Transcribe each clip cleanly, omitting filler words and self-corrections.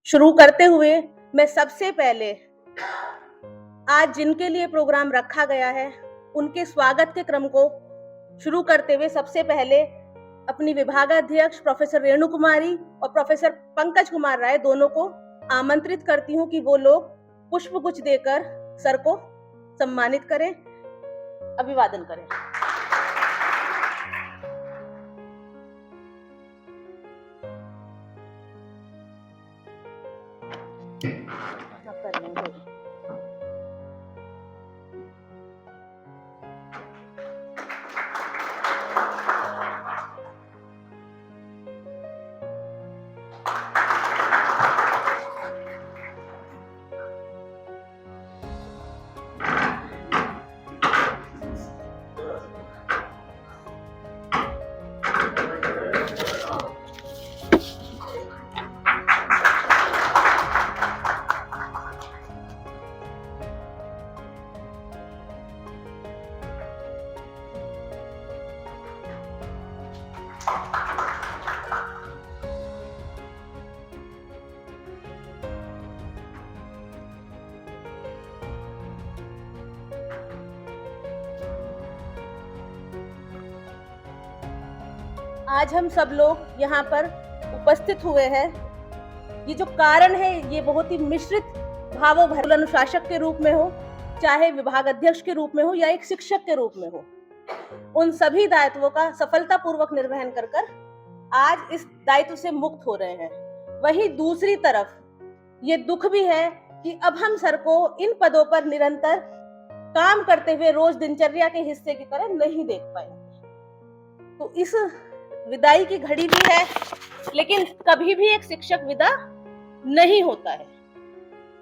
शुरू करते हुए मैं सबसे पहले आज जिनके लिए प्रोग्राम रखा गया है, उनके स्वागत के क्रम को शुरू करते हुए सबसे पहले अपनी विभागाध्यक्ष प्रोफेसर रेणु कुमारी और प्रोफेसर पंकज कुमार राय दोनों को आमंत्रित करती हूँ कि वो लोग पुष्पगुच्छ देकर सर को सम्मानित करें, अभिवादन करें। आज हम सब लोग यहाँ पर उपस्थित हुए हैं। ये जो कारण है ये बहुत ही मिश्रित भावों भरे अनुशासक के रूप में हो, चाहे विभाग अध्यक्ष के रूप में हो या एक शिक्षक के रूप में हो, उन सभी दायित्वों का सफलतापूर्वक निर्वहन कर आज इस दायित्व से मुक्त हो रहे हैं। वहीं दूसरी तरफ ये दुख भी है कि अब हम सर को इन पदों पर निरंतर काम करते हुए रोज दिनचर्या के हिस्से की तरह नहीं देख पाएंगे। तो इस विदाई की घड़ी भी है, लेकिन कभी भी एक शिक्षक विदा नहीं होता है।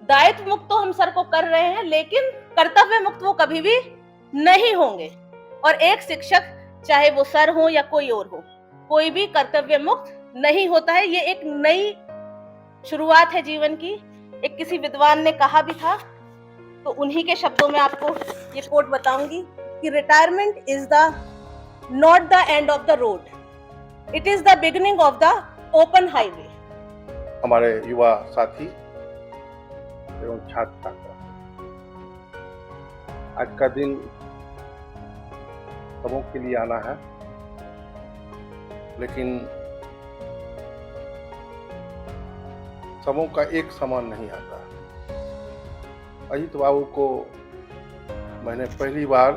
दायित्व मुक्त तो हम सर को कर रहे हैं, लेकिन कर्तव्य मुक्त वो कभी भी नहीं होंगे। और एक शिक्षक, चाहे वो सर हो या कोई और हो, कोई भी कर्तव्य मुक्त नहीं होता है। ये एक नई शुरुआत है जीवन की। एक किसी विद्वान ने कहा भी था, तो उन्हीं के शब्दों में आपको ये कोट बताऊंगी कि retirement is the not the end of the road, it is the beginning of the open highway. हमारे युवा साथी एवं छात्र छात्रा, आज का दिन सबों के लिए आना है, लेकिन सबों का एक समान नहीं आता। अजीत बाबू को मैंने पहली बार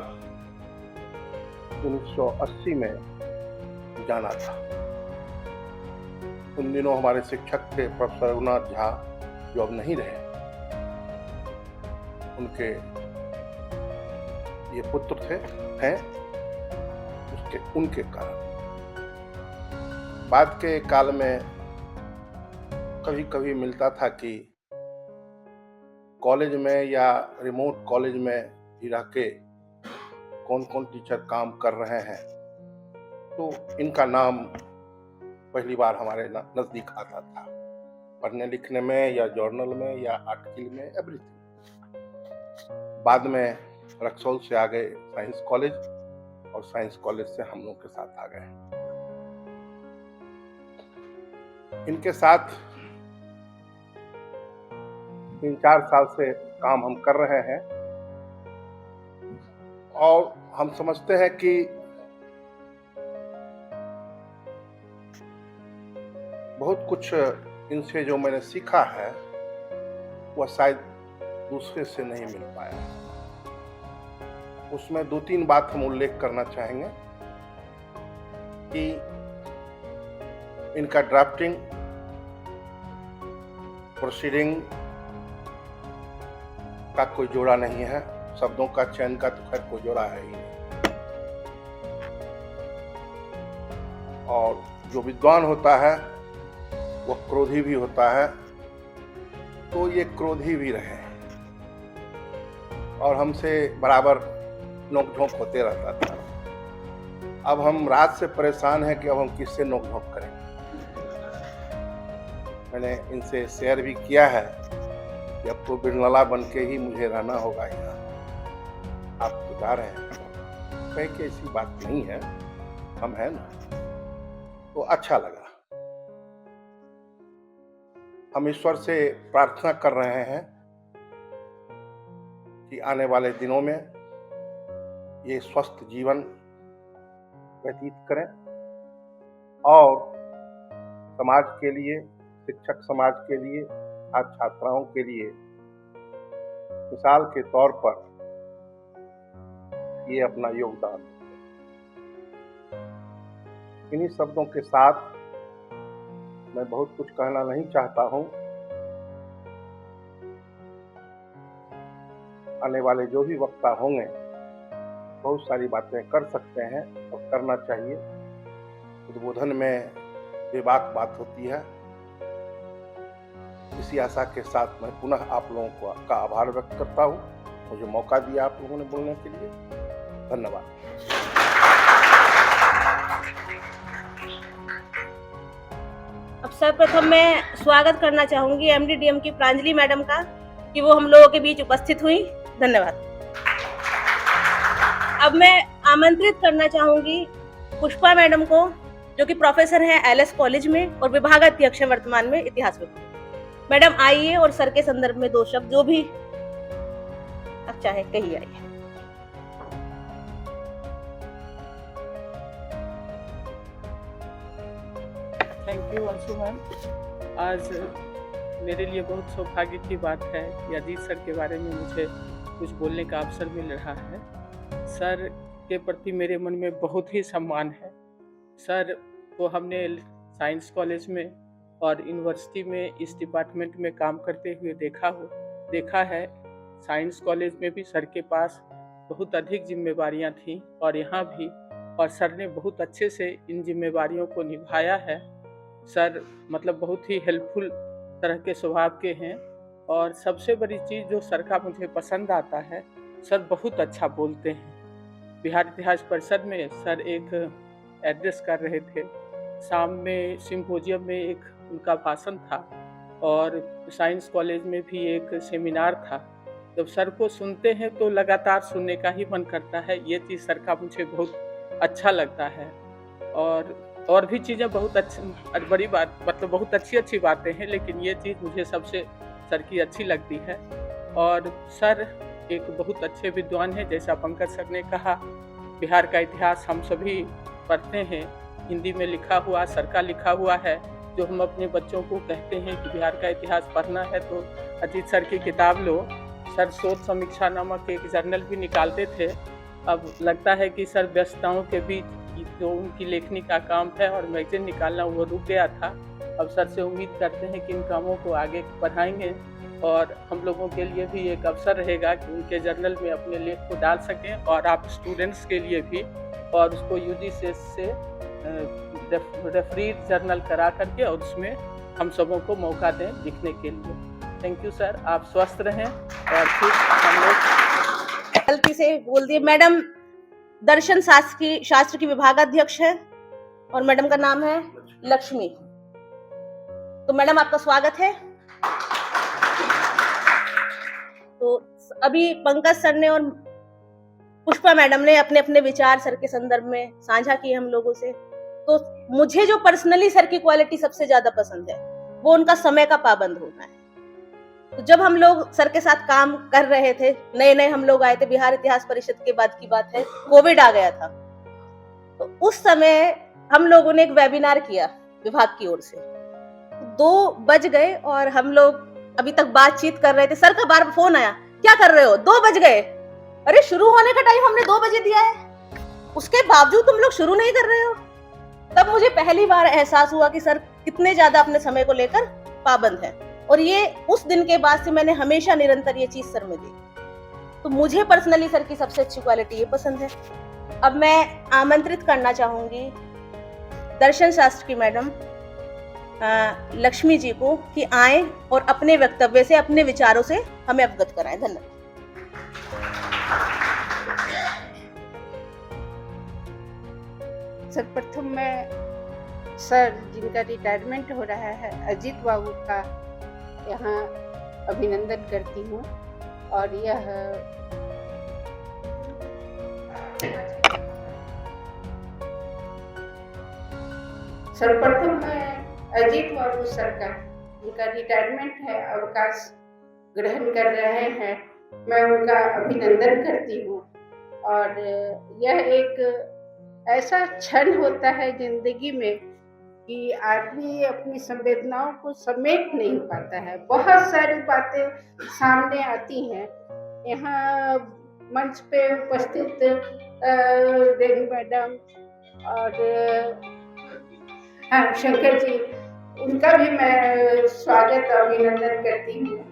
1980 में जाना था। उन दिनों हमारे शिक्षक थे प्रोफेसर रघुनाथ झा, जो अब नहीं रहे। उनके ये पुत्र हैं उनके कारण। बाद के काल में कभी कभी मिलता था कि कॉलेज में या रिमोट कॉलेज में भी रह के कौन कौन टीचर काम कर रहे हैं, तो इनका नाम पहली बार हमारे नजदीक आता था, पढ़ने लिखने में या जर्नल में या आर्टिकल में, एवरीथिंग। बाद में रक्सौल से आ गए साइंस कॉलेज, और साइंस कॉलेज से हम लोग के साथ आ गए। इनके साथ 3-4 साल से काम हम कर रहे हैं, और हम समझते हैं कि बहुत कुछ इनसे जो मैंने सीखा है वह शायद दूसरे से नहीं मिल पाया। उसमें 2-3 बात हम उल्लेख करना चाहेंगे कि इनका ड्राफ्टिंग, प्रोसीडिंग का कोई जोड़ा नहीं है, शब्दों का चयन का तो खैर कोई जोड़ा है ही नहीं। और जो विद्वान होता है वह क्रोधी भी होता है, तो ये क्रोधी भी रहे और हमसे बराबर नोक-झोंक होते रहता था। अब हम रात से परेशान हैं कि अब हम किससे नोक-झोंक करेंगे। मैंने इनसे शेयर भी किया है कि अब तो बिरनला बन के ही मुझे रहना होगा यहाँ, आप तो जा रहे हैं। कहे कि ऐसी बात नहीं है, हम हैं ना। तो अच्छा लगा। हम ईश्वर से प्रार्थना कर रहे हैं कि आने वाले दिनों में ये स्वस्थ जीवन व्यतीत करें और समाज के लिए, शिक्षक समाज के लिए, छात्र छात्राओं के लिए मिसाल के तौर पर ये अपना योगदान दें। इन्हीं शब्दों के साथ मैं बहुत कुछ कहना नहीं चाहता हूं। आने वाले जो भी वक्ता होंगे बहुत सारी बातें कर सकते हैं और करना चाहिए। उद्बोधन में बेबाक बात होती है। इसी आशा के साथ मैं पुनः आप लोगों का आभार व्यक्त करता हूं। मुझे मौका दिया आप लोगों ने बोलने के लिए। धन्यवाद। अब सर्वप्रथम मैं स्वागत करना चाहूंगी एमडीडीएम की प्रांजलि मैडम का कि वो हम लोगों के बीच उपस्थित हुई। धन्यवाद। अब मैं आमंत्रित करना चाहूंगी पुष्पा मैडम को, जो कि प्रोफेसर हैं एलएस कॉलेज में और विभागाध्यक्ष है वर्तमान में इतिहास विभाग। मैडम आइए और सर के संदर्भ में दो शब्द जो भी अच्छा है कही आइए। Thank you Anshu ma'am. आज मेरे लिए बहुत सौभाग्य की बात है कि अजीत सर के बारे में मुझे कुछ बोलने का अवसर मिल रहा है। सर के प्रति मेरे मन में बहुत ही सम्मान है। सर को हमने साइंस कॉलेज में और यूनिवर्सिटी में इस डिपार्टमेंट में काम करते हुए देखा है। साइंस कॉलेज में भी सर के पास बहुत अधिक जिम्मेवारियां थीं और यहाँ भी, और सर ने बहुत अच्छे से इन जिम्मेवारियों को निभाया है। सर मतलब बहुत ही हेल्पफुल तरह के स्वभाव के हैं और सबसे बड़ी चीज़ जो सर का मुझे पसंद आता है, सर बहुत अच्छा बोलते हैं। बिहार इतिहास परिषद में सर एक एड्रेस कर रहे थे, शाम में सिम्पोजियम में एक उनका भाषण था और साइंस कॉलेज में भी एक सेमिनार था। जब सर को सुनते हैं तो लगातार सुनने का ही मन करता है। ये चीज़ सर का मुझे बहुत अच्छा लगता है। और भी चीज़ें बहुत अच्छी, बड़ी बात मतलब बहुत अच्छी बातें हैं, लेकिन ये चीज़ मुझे सबसे सर की अच्छी लगती है। और सर एक बहुत अच्छे विद्वान हैं। जैसा पंकज सर ने कहा, बिहार का इतिहास हम सभी पढ़ते हैं, हिंदी में लिखा हुआ, सर का लिखा हुआ है। जो हम अपने बच्चों को कहते हैं कि बिहार का इतिहास पढ़ना है तो अजीत सर की किताब लो। सर शोध समीक्षा नामक एक जर्नल भी निकालते थे। अब लगता है कि सर व्यस्तताओं के बीच जो उनकी लेखनी का काम है और मैगजीन निकालना वो रुक गया था। अब सर से उम्मीद करते हैं कि इन कामों को आगे बढ़ाएंगे और हम लोगों के लिए भी एक अवसर रहेगा कि उनके जर्नल में अपने लेख को डाल सकें और आप स्टूडेंट्स के लिए भी, और उसको यूजीसी से रेफरीड जर्नल करा करके और उसमें हम सबों को मौका दें लिखने के लिए। थैंक यू सर, आप स्वस्थ रहें। और फिर हम लोग गलती से बोल दिए। मैडम दर्शन शास्त्र की विभागाध्यक्ष है और मैडम का नाम है लक्ष्मी। तो मैडम आपका स्वागत है। तो अभी पंकज सर ने और पुष्पा मैडम ने अपने अपने विचार सर के संदर्भ में साझा किए हम लोगों से। तो मुझे जो पर्सनली सर की क्वालिटी सबसे ज्यादा पसंद है वो उनका समय का पाबंद होना है। तो जब हम लोग सर के साथ काम कर रहे थे, नए हम लोग आए थे, बिहार इतिहास परिषद के बाद की बात है, कोविड आ गया था। तो उस समय हम लोगों ने एक वेबिनार किया विभाग की ओर से। 2 बज गए और हम लोग अभी तक बातचीत कर रहे थे। सर का बार फोन आया, क्या कर रहे हो? 2 बज गए। अरे शुरू होने का टाइम हमने 2 बजे दिया है, उसके बावजूद तुम लोग शुरू नहीं कर रहे हो। तब मुझे पहली बार एहसास हुआ कि सर कितने ज्यादा अपने समय को लेकर पाबंद है। और ये उस दिन के बाद से मैंने हमेशा निरंतर ये चीज सर में देखी। तो मुझे पर्सनली सर की सबसे अच्छी क्वालिटी ये पसंद है। अब मैं आमंत्रित करना चाहूंगी दर्शन शास्त्र की मैडम लक्ष्मी जी को कि आए और अपने वक्तव्य से, अपने विचारों से हमें अवगत कराएं। धन्यवाद। सर्वप्रथम मैं सर जिनका रिटायरमेंट हो रहा है अजीत बाबू का यहाँ अभिनंदन करती हूँ। और यह सर्वप्रथम मैं अजीत बाबू सर का जिनका रिटायरमेंट है, अवकाश ग्रहण कर रहे हैं, मैं उनका अभिनंदन करती हूँ। और यह एक ऐसा क्षण होता है जिंदगी में कि आदमी अपनी संवेदनाओं को समेट नहीं पाता है। बहुत सारी बातें सामने आती हैं। यहाँ मंच पे उपस्थित रेणु मैडम और हाँ शंकर जी, उनका भी मैं स्वागत और अभिनंदन करती हूँ।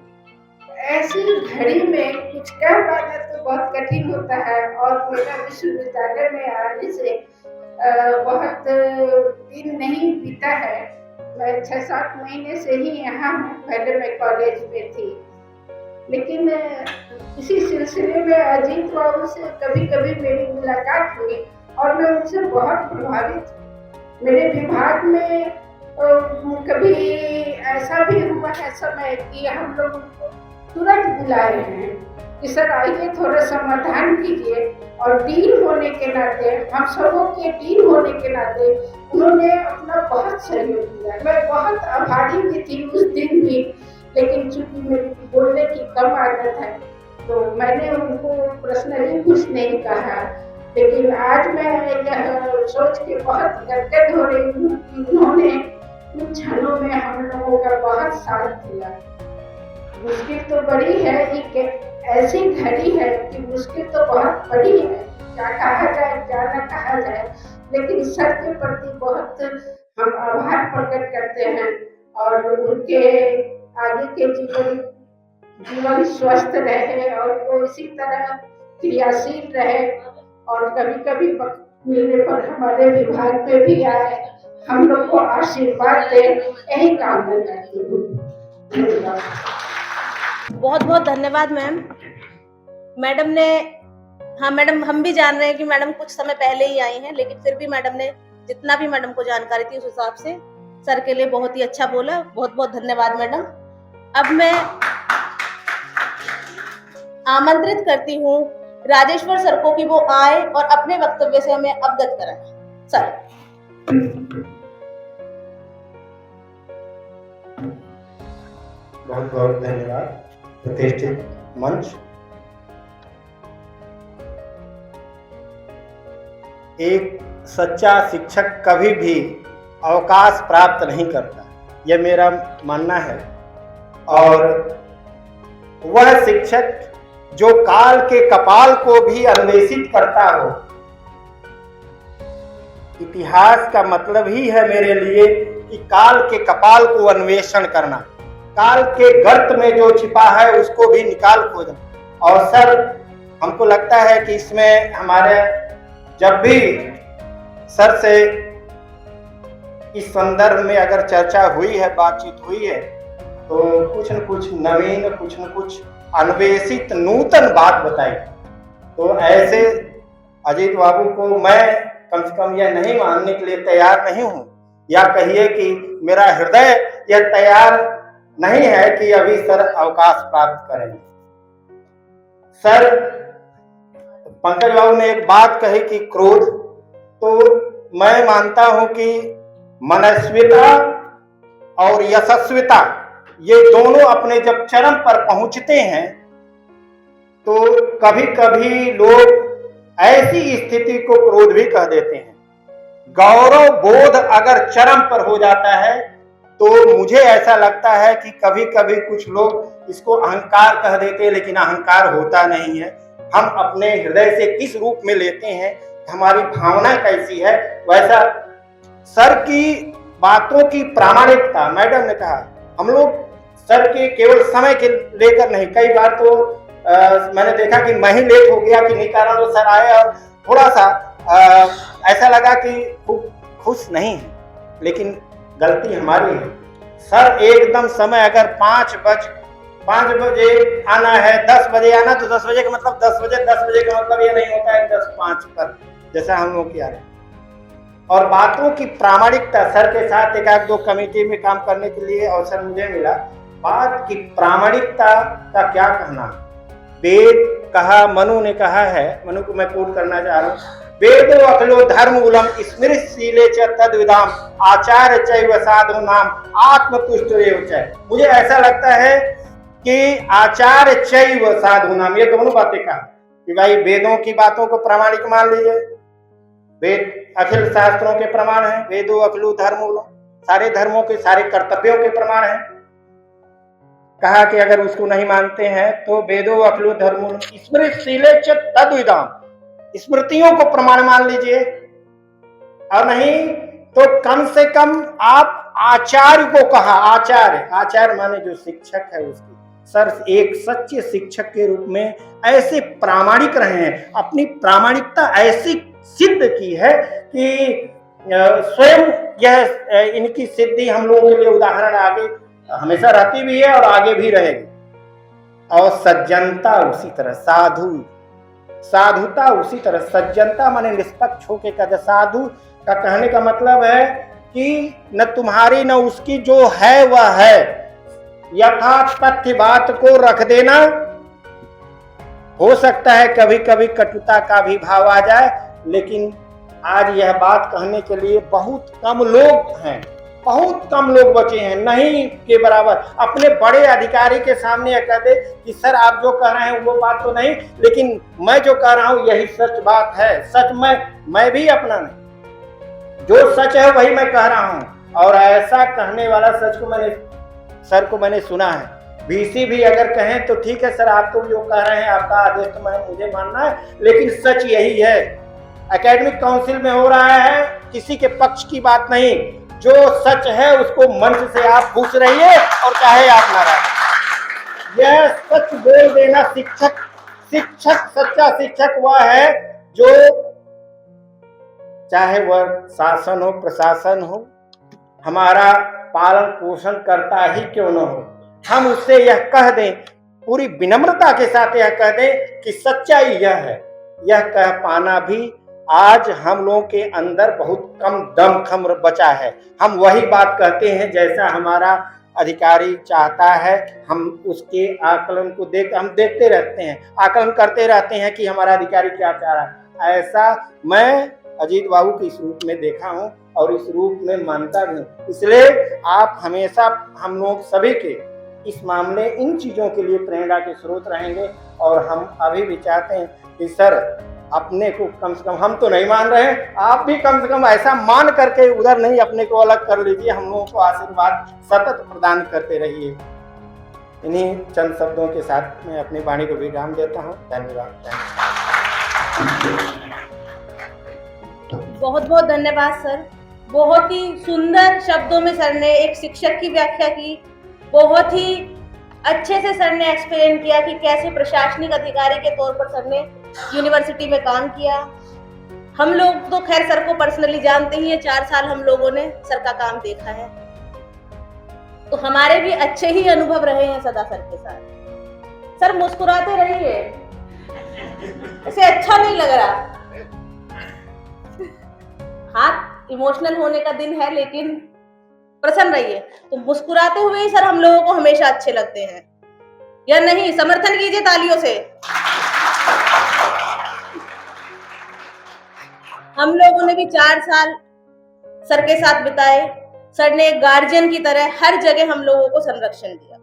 ऐसी घड़ी में कुछ कह पाना तो बहुत कठिन होता है और मेरा विश्वविद्यालय में आने से बहुत दिन नहीं बीता है। मैं 6-7 महीने से ही यहाँ हूँ, पहले मैं कॉलेज में थी। लेकिन इसी सिलसिले में अजीत बाबू से कभी कभी मेरी मुलाकात हुई और मैं उनसे बहुत प्रभावित। मेरे विभाग में कभी ऐसा भी हुआ है समय कि हम लोग उनको तुरंत बुलाए हैं कि सर आइए थोड़ा समाधान कीजिए, और डीन होने के नाते, हम सबों के डीन होने के नाते उन्होंने अपना बहुत सहयोग दिया। मैं बहुत आभारी भी थी उस दिन भी, लेकिन चूंकि मेरी बोलने की कम आदत है तो मैंने उनको पर्सनली कुछ नहीं कहा। लेकिन आज मैं यह सोच के बहुत गदगद हो रही हूँ कि उन्होंने उन क्षणों में हम लोगों का बहुत साथ दिया। मुश्किल तो बड़ी है, एक ऐसी घड़ी है कि मुश्किल तो बहुत बड़ी है, क्या कहा जाए क्या न कहा जाए। लेकिन सर के प्रति बहुत हम आभार प्रकट करते हैं और उनके आगे के जीवन स्वस्थ रहे और वो इसी तरह क्रियाशील रहे और कभी कभी मिलने पर हमारे विभाग में भी आए, हम लोग को आशीर्वाद दे, यही कामना करती हूँ। धन्यवाद। बहुत बहुत धन्यवाद मैम। मैडम ने, हाँ मैडम, हम भी जान रहे हैं कि मैडम कुछ समय पहले ही आई हैं, लेकिन फिर भी मैडम ने जितना भी मैडम को जानकारी थी उस हिसाब से सर के लिए बहुत ही अच्छा बोला। बहुत बहुत धन्यवाद मैडम। अब मैं आमंत्रित करती हूँ राजेश्वर सर को कि वो आए और अपने वक्तव्य से हमें अवगत कराएं। सर। बहुत बहुत धन्यवाद। प्रतिष्ठित मंच, एक सच्चा शिक्षक कभी भी अवकाश प्राप्त नहीं करता, यह मेरा मानना है। और वह शिक्षक जो काल के कपाल को भी अन्वेषित करता हो, इतिहास का मतलब ही है मेरे लिए कि काल के कपाल को अन्वेषण करना, काल के गर्त में जो छिपा है उसको भी निकाल खोजना। और सर, हमको लगता है कि इसमें हमारे जब भी सर से इस संदर्भ में अगर चर्चा हुई है, बातचीत हुई है, तो कुछ न कुछ नवीन, कुछ न कुछ अन्वेषित नूतन बात बताई। तो ऐसे अजीत बाबू को मैं कम से कम यह नहीं मानने के लिए तैयार नहीं हूँ, या कहिए कि मेरा हृदय यह तैयार नहीं है कि अभी सर अवकाश प्राप्त करें। सर, पंकज बाबू ने एक बात कही कि क्रोध, तो मैं मानता हूं कि मनस्विता और यशस्विता ये दोनों अपने जब चरम पर पहुंचते हैं तो कभी कभी लोग ऐसी स्थिति को क्रोध भी कह देते हैं। गौरव बोध अगर चरम पर हो जाता है तो मुझे ऐसा लगता है कि कभी कभी कुछ लोग इसको अहंकार कह देते हैं, लेकिन अहंकार होता नहीं है। हम अपने हृदय से किस रूप में लेते हैं, हमारी भावना कैसी है, वैसा सर की बातों की प्रामाणिकता। मैडम ने कहा हम लोग सर के केवल समय के लेकर नहीं, कई बार तो मैंने देखा कि मैं ही लेट हो गया, किन्हीं कारण वो सर आए और थोड़ा सा ऐसा लगा कि खूब खुश नहीं है, लेकिन गलती हमारी है। सर एकदम समय, अगर 5 बजे आना है, 10 बजे आना, तो 10 बजे का मतलब 10 बजे का मतलब ये नहीं होता है 10:05 पर, जैसा हम लोग किया रहे। और बातों की प्रामाणिकता, सर के साथ एक आध दो कमेटी में काम करने के लिए अवसर मुझे मिला। बात की प्रामाणिकता का क्या कहना, वेद कहा, मनु ने कहा है, मनु को मैं कोट करना चाह रहा हूँ, वेदो अखिलो धर्ममूलम स्मृतिशीले च तद्विदाम आचार्य चैव साधूनाम आत्मतुष्टरेव च। मुझे ऐसा लगता है कि आचार्य चैव साधूनाम, ये दोनों बातें कहा कि भाई वेदों की बातों को प्रामाणिक मान लीजिए, वेद अखिल शास्त्रों के प्रमाण है, वेदो अखिलो धर्ममूलम, सारे धर्मों के सारे कर्तव्यों के प्रमाण है। कहा कि अगर उसको नहीं मानते हैं तो वेदो अखिलो धर्ममूलम स्मृतिशीले च तद्विदाम, स्मृतियों को प्रमाण मान लीजिए, और नहीं तो कम से कम आप आचार्य को कहा, आचार्य माने जो शिक्षक है उसकी, सर एक सच्चे शिक्षक के रूप में ऐसे प्रामाणिक रहे हैं, अपनी प्रामाणिकता ऐसी सिद्ध की है कि स्वयं यह इनकी सिद्धि हम लोगों के लिए उदाहरण आगे हमेशा रहती भी है और आगे भी रहेगी। और सज्जनता उसी तरह, साधुता उसी तरह, सज्जनता माने निष्पक्ष होके का, साधु का कहने का मतलब है कि न तुम्हारी न उसकी, जो है वह है, यथा तथ्य बात को रख देना। हो सकता है कभी कभी कटुता का भी भाव आ जाए, लेकिन आज यह बात कहने के लिए बहुत कम लोग हैं, बहुत कम लोग बचे हैं, नहीं के बराबर। अपने बड़े अधिकारी के सामने यह कह दे कि सर आप जो कह रहे हैं वो बात तो नहीं, लेकिन मैं जो कह रहा हूं यही सच बात है, सच मैं भी अपना नहीं, जो सच है वही मैं कह रहा हूं। और ऐसा कहने वाला सर को मैंने सुना है। VC भी अगर कहें तो ठीक है सर, आप तो जो कह रहे हैं आपका आदेश तो मुझे मानना है, लेकिन सच यही है। एकेडमिक काउंसिल में हो रहा है, किसी के पक्ष की बात नहीं, जो सच है उसको मंच से आप पूछ रहिए और चाहे आप नाराज। यह सच बोल देना शिक्षक, सच्चा शिक्षक वह है जो चाहे वह शासन हो प्रशासन हो, हमारा पालन पोषण करता ही क्यों न हो, हम उससे यह कह दें, पूरी विनम्रता के साथ यह कह दें कि सच्चाई यह है। यह कह पाना भी आज हम लोगों के अंदर बहुत कम दमखम बचा है। हम वही बात कहते हैं जैसा हमारा अधिकारी चाहता है, हम उसके आकलन को हम देखते रहते हैं, आकलन करते रहते हैं कि हमारा अधिकारी क्या चाह रहा है। ऐसा मैं अजीत बाबू के इस रूप में देखा हूं और इस रूप में मानता भी हूं। इसलिए आप हमेशा हम लोग सभी के इस मामले इन चीजों के लिए प्रेरणा के स्रोत रहेंगे। और हम अभी भी चाहते हैं कि सर अपने को कम से कम, हम तो नहीं मान रहे हैं, आप भी कम से कम ऐसा मान करके उधर नहीं अपने को अलग कर लीजिए, हम लोगों को आशीर्वाद सतत प्रदान करते रहिए। इन्हीं चंद शब्दों के साथ मैं अपनी वाणी को विराम देता हूँ। धन्यवाद। बहुत बहुत धन्यवाद सर। बहुत ही सुंदर शब्दों में सर ने एक शिक्षक की व्याख्या की, बहुत ही अच्छे से सर ने एक्सप्लेन किया कि कैसे प्रशासनिक अधिकारी के तौर पर सर ने यूनिवर्सिटी में काम किया। हम लोग तो खैर सर को पर्सनली जानते ही है, 4 साल हम लोगों ने सर का काम देखा है, तो हमारे भी अच्छे ही अनुभव रहे हैं सदा सर के साथ। सर मुस्कुराते रहिए, इसे अच्छा नहीं लग रहा। हाँ इमोशनल होने का दिन है, लेकिन प्रसन्न रहिए। तो मुस्कुराते हुए ही सर हम लोगों को हमेशा अच्छे लगते हैं, या नहीं? समर्थन कीजिए तालियों से। हम लोगों ने भी 4 साल सर के साथ बिताए। सर ने एक गार्जियन की तरह हर जगह हम लोगों को संरक्षण दिया।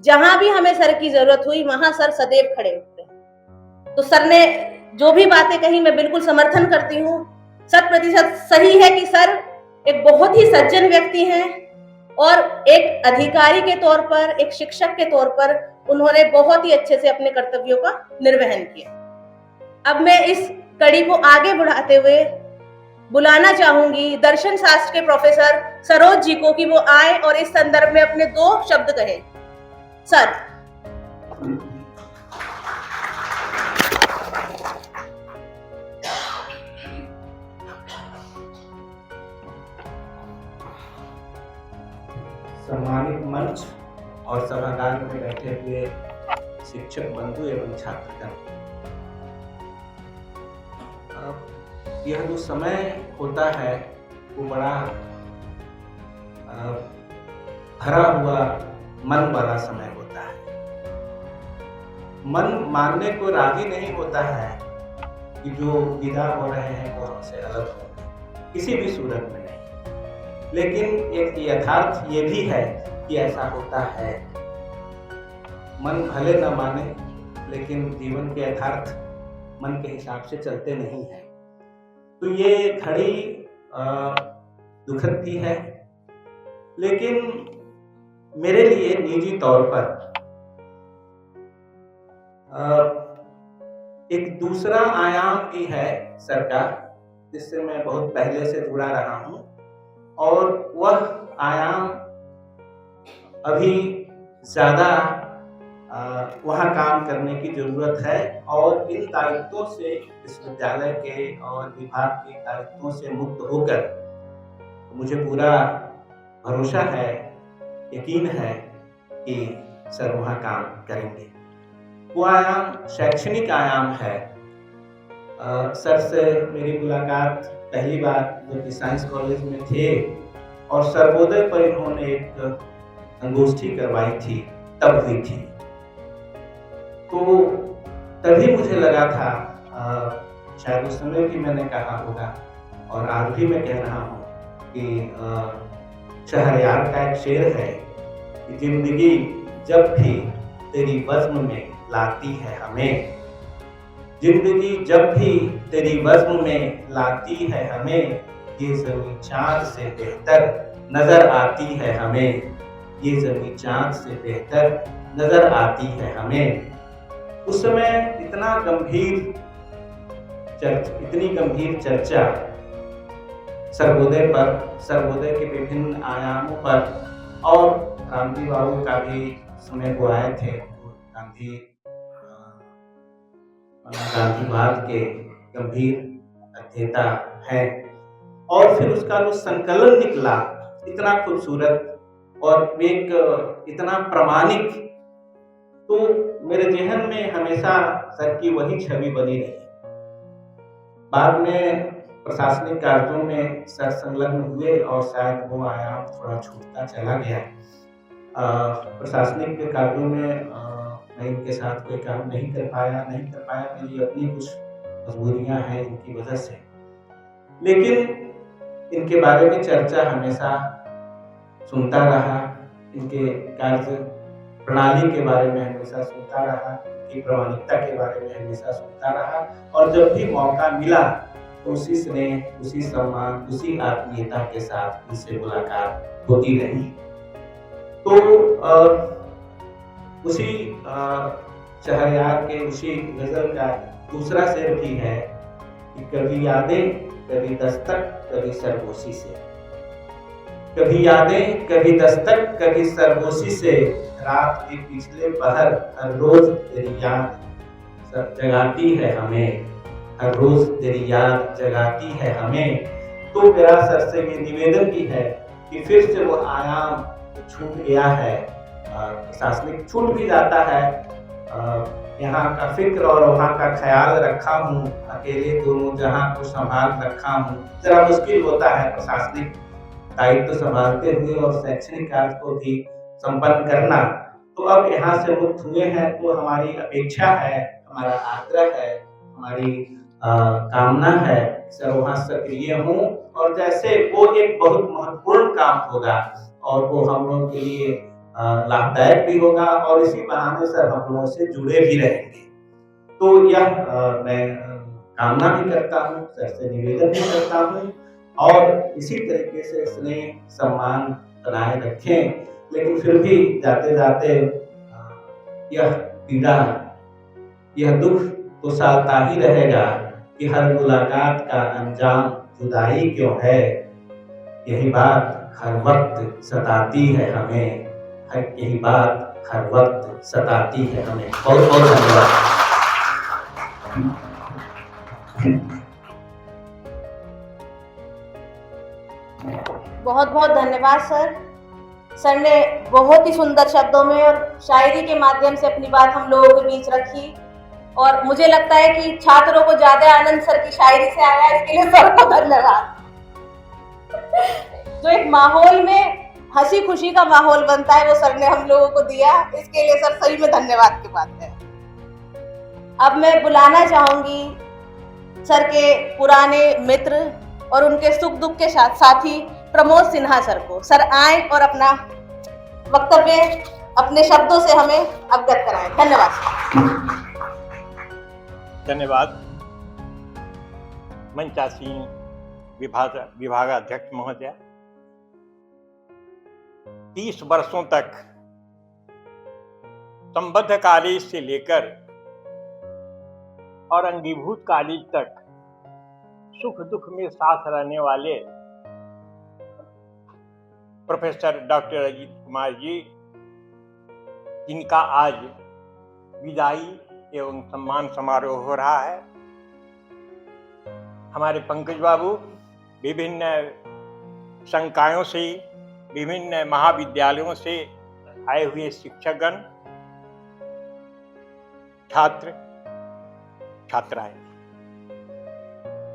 जहां भी हमें सर की जरूरत हुई वहां सर सदैव खड़े होते हैं। तो सर ने जो भी बातें कही मैं बिल्कुल समर्थन करती हूँ। 100% सही है कि सर एक बहुत ही सज्जन व्यक्ति हैं और एक अधिकारी के तौर पर, एक शिक्षक के तौर पर उन्होंने बहुत ही अच्छे से अपने कर्तव्यों का निर्वहन किया। अब मैं इस कड़ी को आगे बढ़ाते हुए बुलाना चाहूंगी दर्शन शास्त्र के प्रोफेसर सरोज जी को कि वो आए और इस संदर्भ में अपने 2 शब्द कहें। सर। सम्मानित मंच और सभागार में बैठे हुए शिक्षक बंधु एवं छात्रगण, यह जो समय होता है वो बड़ा भरा हुआ मन वाला समय होता है। मन मानने को राजी नहीं होता है कि जो विदा हो रहे हैं वो हमसे अलग होंगे, किसी भी सूरत में नहीं। लेकिन एक यथार्थ ये भी है कि ऐसा होता है। मन भले न माने, लेकिन जीवन के यथार्थ मन के हिसाब से चलते नहीं हैं। तो ये घड़ी दुखद भी है, लेकिन मेरे लिए निजी तौर पर एक दूसरा आयाम भी है सर का, जिससे मैं बहुत पहले से जुड़ा रहा हूँ, और वह आयाम अभी ज़्यादा वहाँ काम करने की ज़रूरत है। और इन दायित्वों से, विश्वविद्यालय के और विभाग के दायित्वों से मुक्त होकर मुझे पूरा भरोसा है, यकीन है कि सर वहाँ काम करेंगे। वो आयाम शैक्षणिक आयाम है। सर से मेरी मुलाकात पहली बार जब साइंस कॉलेज में थे और सर्वोदय पर इन्होंने एक संगोष्ठी करवाई थी, तब हुई थी। तो तभी मुझे लगा था, शायद उस समय भी मैंने कहा होगा और आज भी मैं कह रहा हूँ कि शहरयार का एक शेर है कि जिंदगी जब भी तेरी बज़्म में लाती है हमें, जिंदगी जब भी तेरी बज़्म में लाती है हमें, ये ज़मीं चाँद से बेहतर नजर आती है हमें, ये ज़मीं चाँद से बेहतर नजर आती है हमें। उस समय इतनी गंभीर चर्चा सर्वोदय पर, सर्वोदय के विभिन्न आयामों पर, और गांधी बाबू का भी समय को आए थे, गांधीवाद के गंभीर अध्येता हैं। और फिर उसका जो संकलन निकला इतना खूबसूरत और एक इतना प्रामाणिक, तो मेरे जहन में हमेशा सर की वही छवि बनी रही। बाद में प्रशासनिक कार्यों में सर संलग्न हुए और शायद वो आयाम थोड़ा छूटता चला गया। प्रशासनिक कार्यों में मैं इनके साथ कोई काम नहीं कर पाया। मेरी अपनी कुछ मजबूरियां हैं इनकी वजह से, लेकिन इनके बारे में चर्चा हमेशा सुनता रहा, इनके कार्य प्रणाली के बारे में हमेशा सुनता रहा, इनकी प्रामाणिकता के बारे में हमेशा सुनता रहा। और जब भी मौका मिला तो उसी स्नेह, उसी सम्मान, उसी आत्मीयता के साथ उनसे मुलाकात होती रही। तो उसी शहरयार के उसी गजल का दूसरा शेर भी है कि कभी यादें, कभी दस्तक, कभी सरगोशी से, कभी यादें, कभी दस्तक, कभी सरगोशी से, रात के पिछले पहर हर रोज तेरी याद जगाती है हमें, हर रोज तेरी याद जगाती है हमें। तो मेरा सर से ये निवेदन भी है कि फिर से वो आयाम छूट गया है, प्रशासनिक छूट भी जाता है, यहाँ का फिक्र और वहाँ का ख्याल रखा हूँ, अकेले दोनों जहाँ को संभाल रखा हूँ। जरा मुश्किल होता है प्रशासनिक दायित्व संभालते हुए और शैक्षणिक कार्य को भी संपन्न करना। तो अब यहाँ से मुक्त हुए हैं तो हमारी अपेक्षा है, हमारा आग्रह है, हमारी कामना है सर वहाँ सक्रिय हों, और जैसे वो एक बहुत महत्वपूर्ण काम होगा और वो हम लोगों के लिए लाभदायक भी होगा और इसी बहाने सर हम लोगों से जुड़े भी रहेंगे। तो यह मैं कामना भी करता हूँ, सर से निवेदन भी करता हूँ, और इसी तरीके से स्नेह सम्मान बनाए रखें। लेकिन फिर भी जाते जाते यह पीड़ा, यह दुख तो सालता ही रहेगा कि हर मुलाकात का अंजाम जुदाई क्यों है, यही बात हर वक्त सताती है हमें, यही बात हर वक्त सताती है हमें। बहुत बहुत धन्यवाद। बहुत बहुत धन्यवाद सर। सर ने बहुत ही सुंदर शब्दों में और शायरी के माध्यम से अपनी बात हम लोगों के बीच रखी, और मुझे लगता है कि छात्रों को ज्यादा आनंद सर की शायरी से आया, इसके लिए सर को धन्यवाद। जो एक माहौल में हंसी खुशी का माहौल बनता है वो सर ने हम लोगों को दिया, इसके लिए सर सही में धन्यवाद की बात है। अब मैं बुलाना चाहूंगी सर के पुराने मित्र और उनके सुख दुख के साथी प्रमोद सिन्हा सर को। सर आए और अपना वक्तव्य अपने शब्दों से हमें अवगत कराएं। धन्यवाद। धन्यवाद। मंचासीन विभागाध्यक्ष महोदय, 30 वर्षों तक संबद्ध कॉलेज से लेकर और अंगीभूत कॉलेज तक सुख दुख में साथ रहने वाले प्रोफेसर डॉक्टर अजीत कुमार जी, जिनका आज विदाई एवं सम्मान समारोह हो रहा है। हमारे पंकज बाबू विभिन्न संकायों से, विभिन्न महाविद्यालयों से आए हुए शिक्षकगण, छात्र छात्राएं,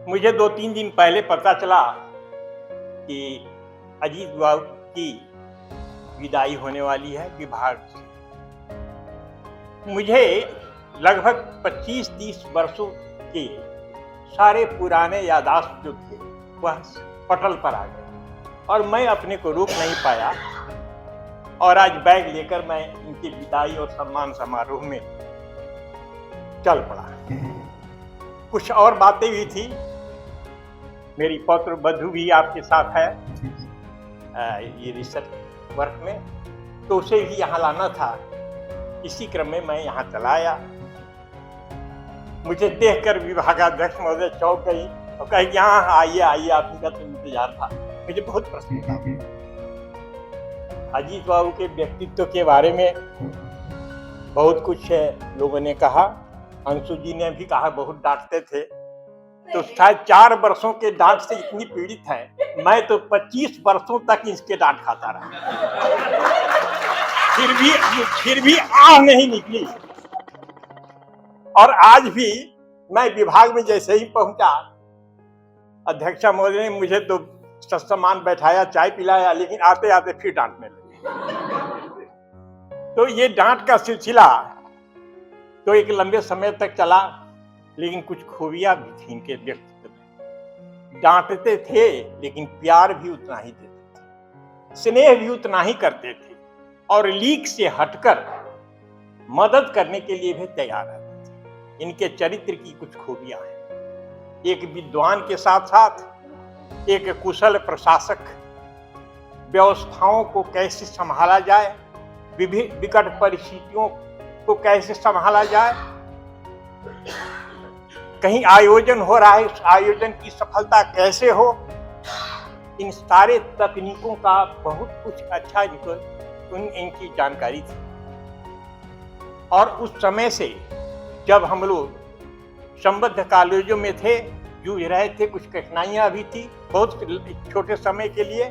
मुझे 2-3 दिन पहले पता चला कि अजीत बाबू की विदाई होने वाली है विभाग से। मुझे लगभग 25-30 वर्षों के सारे पुराने यादाश्त जो थे वह पटल पर आ गए और मैं अपने को रोक नहीं पाया और आज बैग लेकर मैं इनकी विदाई और सम्मान समारोह में चल पड़ा। कुछ और बातें भी थी। मेरी पौत्र बधू भी आपके साथ है ये रिसर्च वर्क में, तो उसे भी यहाँ लाना था। इसी क्रम में मैं यहाँ चला आया। मुझे देखकर विभागाध्यक्ष महोदय चौंक गई और कही यहाँ आइए आइए, आपका तो इंतजार था। मुझे बहुत प्रसन्नता हुई। अजीत बाबू के व्यक्तित्व के बारे में बहुत कुछ लोगों ने कहा। अंशु जी ने भी कहा, बहुत डांटते थे। तो शायद 4 वर्षों के डांट से इतनी पीड़ित है, मैं तो 25 वर्षों तक इसके डांट खाता रहा, फिर भी आह नहीं निकली। और आज भी मैं विभाग में जैसे ही पहुंचा, अध्यक्षा महोदय ने मुझे तो सम्मान बैठाया, चाय पिलाया, लेकिन आते आते फिर डांटने लगे। तो ये डांट का सिलसिला तो एक लंबे समय तक चला, लेकिन कुछ खूबियां भी थी इनके व्यक्तित्व में। डांटते थे लेकिन प्यार भी उतना ही देते थे, स्नेह भी उतना ही करते थे और लीक से हटकर मदद करने के लिए भी तैयार रहते थे। इनके चरित्र की कुछ खूबियां हैं। एक विद्वान के साथ साथ एक कुशल प्रशासक, व्यवस्थाओं को कैसे संभाला जाए, विभिन्न विकट परिस्थितियों को कैसे संभाला जाए, कहीं आयोजन हो रहा है उस आयोजन की सफलता कैसे हो, इन सारे तकनीकों का बहुत कुछ अच्छा इनकी जानकारी थी। और उस समय से जब हम लोग संबद्ध कॉलेजों में थे, जूझ रहे थे, कुछ कठिनाइयां भी थी बहुत छोटे समय के लिए,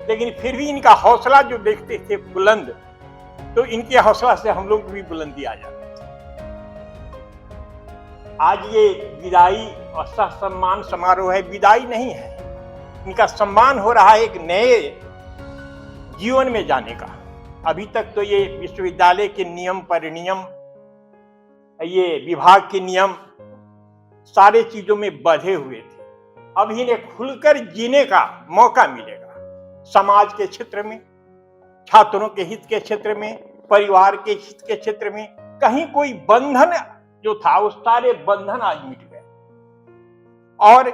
लेकिन फिर भी इनका हौसला जो देखते थे बुलंद, तो इनके हौसला से हम लोग भी बुलंदी आ जाते थे। आज ये विदाई और सह सम्मान समारोह है, विदाई नहीं है, इनका सम्मान हो रहा है एक नए जीवन में जाने का। अभी तक तो ये विश्वविद्यालय के नियम परिनियम, ये विभाग के नियम सारे चीजों में बंधे हुए थे। अब इन्हें खुलकर जीने का मौका मिलेगा। समाज के क्षेत्र में, छात्रों के हित के क्षेत्र में, परिवार के हित के क्षेत्र में कहीं कोई बंधन जो था वो सारे बंधन आज मिट गए। और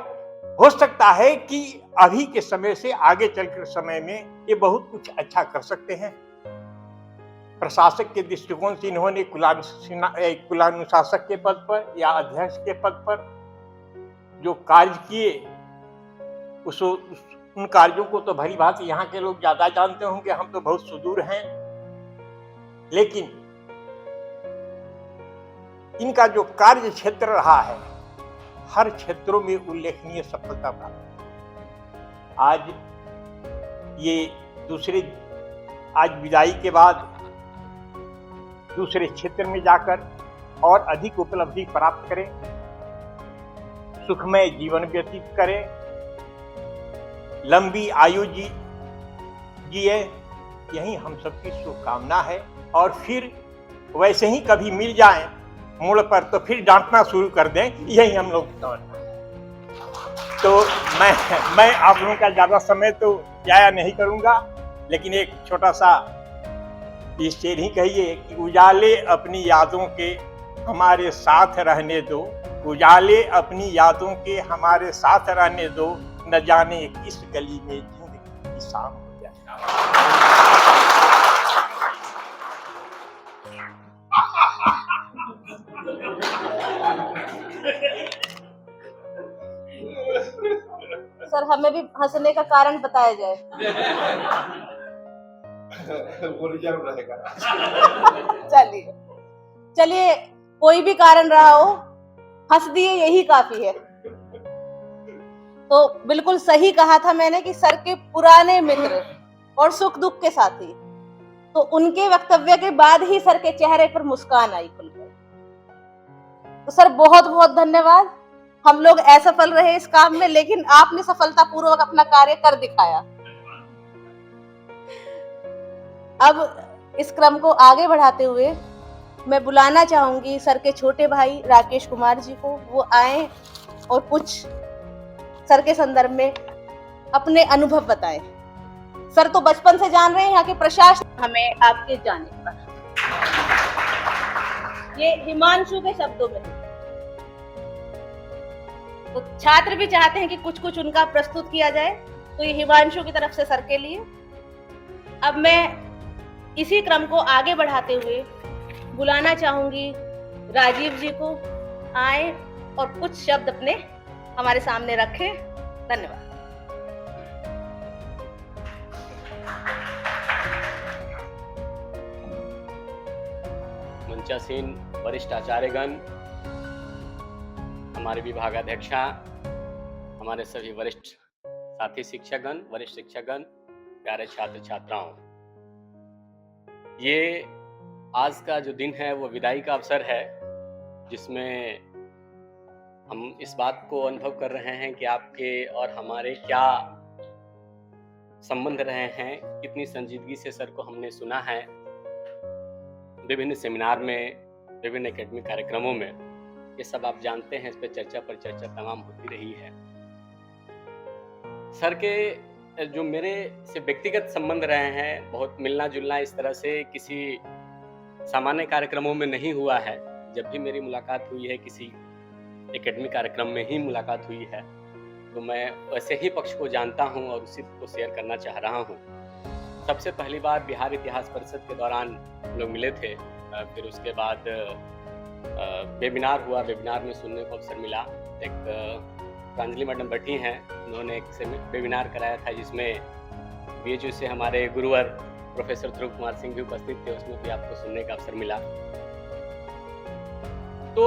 हो सकता है कि अभी के समय से आगे चलकर समय में ये बहुत कुछ अच्छा कर सकते हैं। प्रशासक के दृष्टिकोण से इन्होंने कुलानुशासक के पद पर या अध्यक्ष के पद पर जो कार्य किए, उन कार्यों को तो भली भांति यहाँ के लोग ज्यादा जानते होंगे, हम तो बहुत सुदूर हैं। लेकिन इनका जो कार्य क्षेत्र रहा है, हर क्षेत्रों में उल्लेखनीय सफलता प्राप्त। आज ये आज विदाई के बाद दूसरे क्षेत्र में जाकर और अधिक उपलब्धि प्राप्त करें, सुखमय जीवन व्यतीत करें, लंबी आयु जिए, यही हम सबकी शुभकामना है। और फिर वैसे ही कभी मिल जाएं मोड़ पर तो फिर डांटना शुरू कर दें, यही हम लोग तो मैं आप लोगों का ज़्यादा समय तो जाया नहीं करूँगा, लेकिन एक छोटा सा शेर ही कहिए कि उजाले अपनी यादों के हमारे साथ रहने दो, उजाले अपनी यादों के हमारे साथ रहने दो, न जाने किस गली में जिंदगी की शाम हो जाए। सर हमें भी हंसने का कारण बताया जाए। वो रिजर्व रहेगा। चलिए चलिए, कोई भी कारण रहा हो, हंस दिए यही काफी है। तो बिल्कुल सही कहा था मैंने कि सर के पुराने मित्र और सुख दुख के साथी, तो उनके वक्तव्य के बाद ही सर के चेहरे पर मुस्कान आई खुलकर। तो सर बहुत बहुत धन्यवाद। हम लोग असफल रहे इस काम में, लेकिन आपने सफलतापूर्वक अपना कार्य कर दिखाया। अब इस क्रम को आगे बढ़ाते हुए मैं बुलाना चाहूंगी सर के छोटे भाई राकेश कुमार जी को। वो आए और कुछ सर के संदर्भ में अपने अनुभव बताएं। सर तो बचपन से जान रहे हैं यहाँ के प्रशासन। हमें आपके जाने पर, ये हिमांशु के शब्दों में है। तो छात्र भी चाहते हैं कि कुछ कुछ उनका प्रस्तुत किया जाए, तो ये हिमांशु की तरफ से सर के लिए। अब मैं इसी क्रम को आगे बढ़ाते हुए बुलाना चाहूंगी राजीव जी को, आए और कुछ शब्द अपने हमारे सामने रखें। धन्यवाद। मंचासीन वरिष्ठ आचार्यगण, हमारे विभागाध्यक्षा, हमारे सभी वरिष्ठ साथी शिक्षकगण, वरिष्ठ शिक्षकगण, प्यारे छात्र छात्राओं, ये आज का जो दिन है वो विदाई का अवसर है, जिसमें हम इस बात को अनुभव कर रहे हैं कि आपके और हमारे क्या संबंध रहे हैं, कितनी संजीदगी से सर को हमने सुना है विभिन्न सेमिनार में, विभिन्न एकेडमिक कार्यक्रमों में। ये सब आप जानते हैं, इस पे चर्चा पर चर्चा तमाम होती रही है। सर के जो मेरे से व्यक्तिगत संबंध रहे हैं, बहुत मिलना जुलना इस तरह से किसी सामान्य कार्यक्रमों में नहीं हुआ है। जब भी मेरी मुलाकात हुई है किसी एकेडमिक कार्यक्रम में ही मुलाकात हुई है, तो मैं वैसे ही पक्ष को जानता हूं और उसी को शेयर करना चाह रहा हूं। सबसे पहली बार बिहार इतिहास परिषद के दौरान हम लोग मिले थे, फिर उसके बाद वेबिनार हुआ, वेबिनार में सुनने को अवसर मिला। एक प्रांजलि मैडम बैठी हैं, उन्होंने एक वेबिनार कराया था जिसमें BHU से हमारे गुरुवर प्रोफेसर ध्रुव कुमार सिंह भी उपस्थित थे, उसमें भी आपको सुनने का अवसर मिला। तो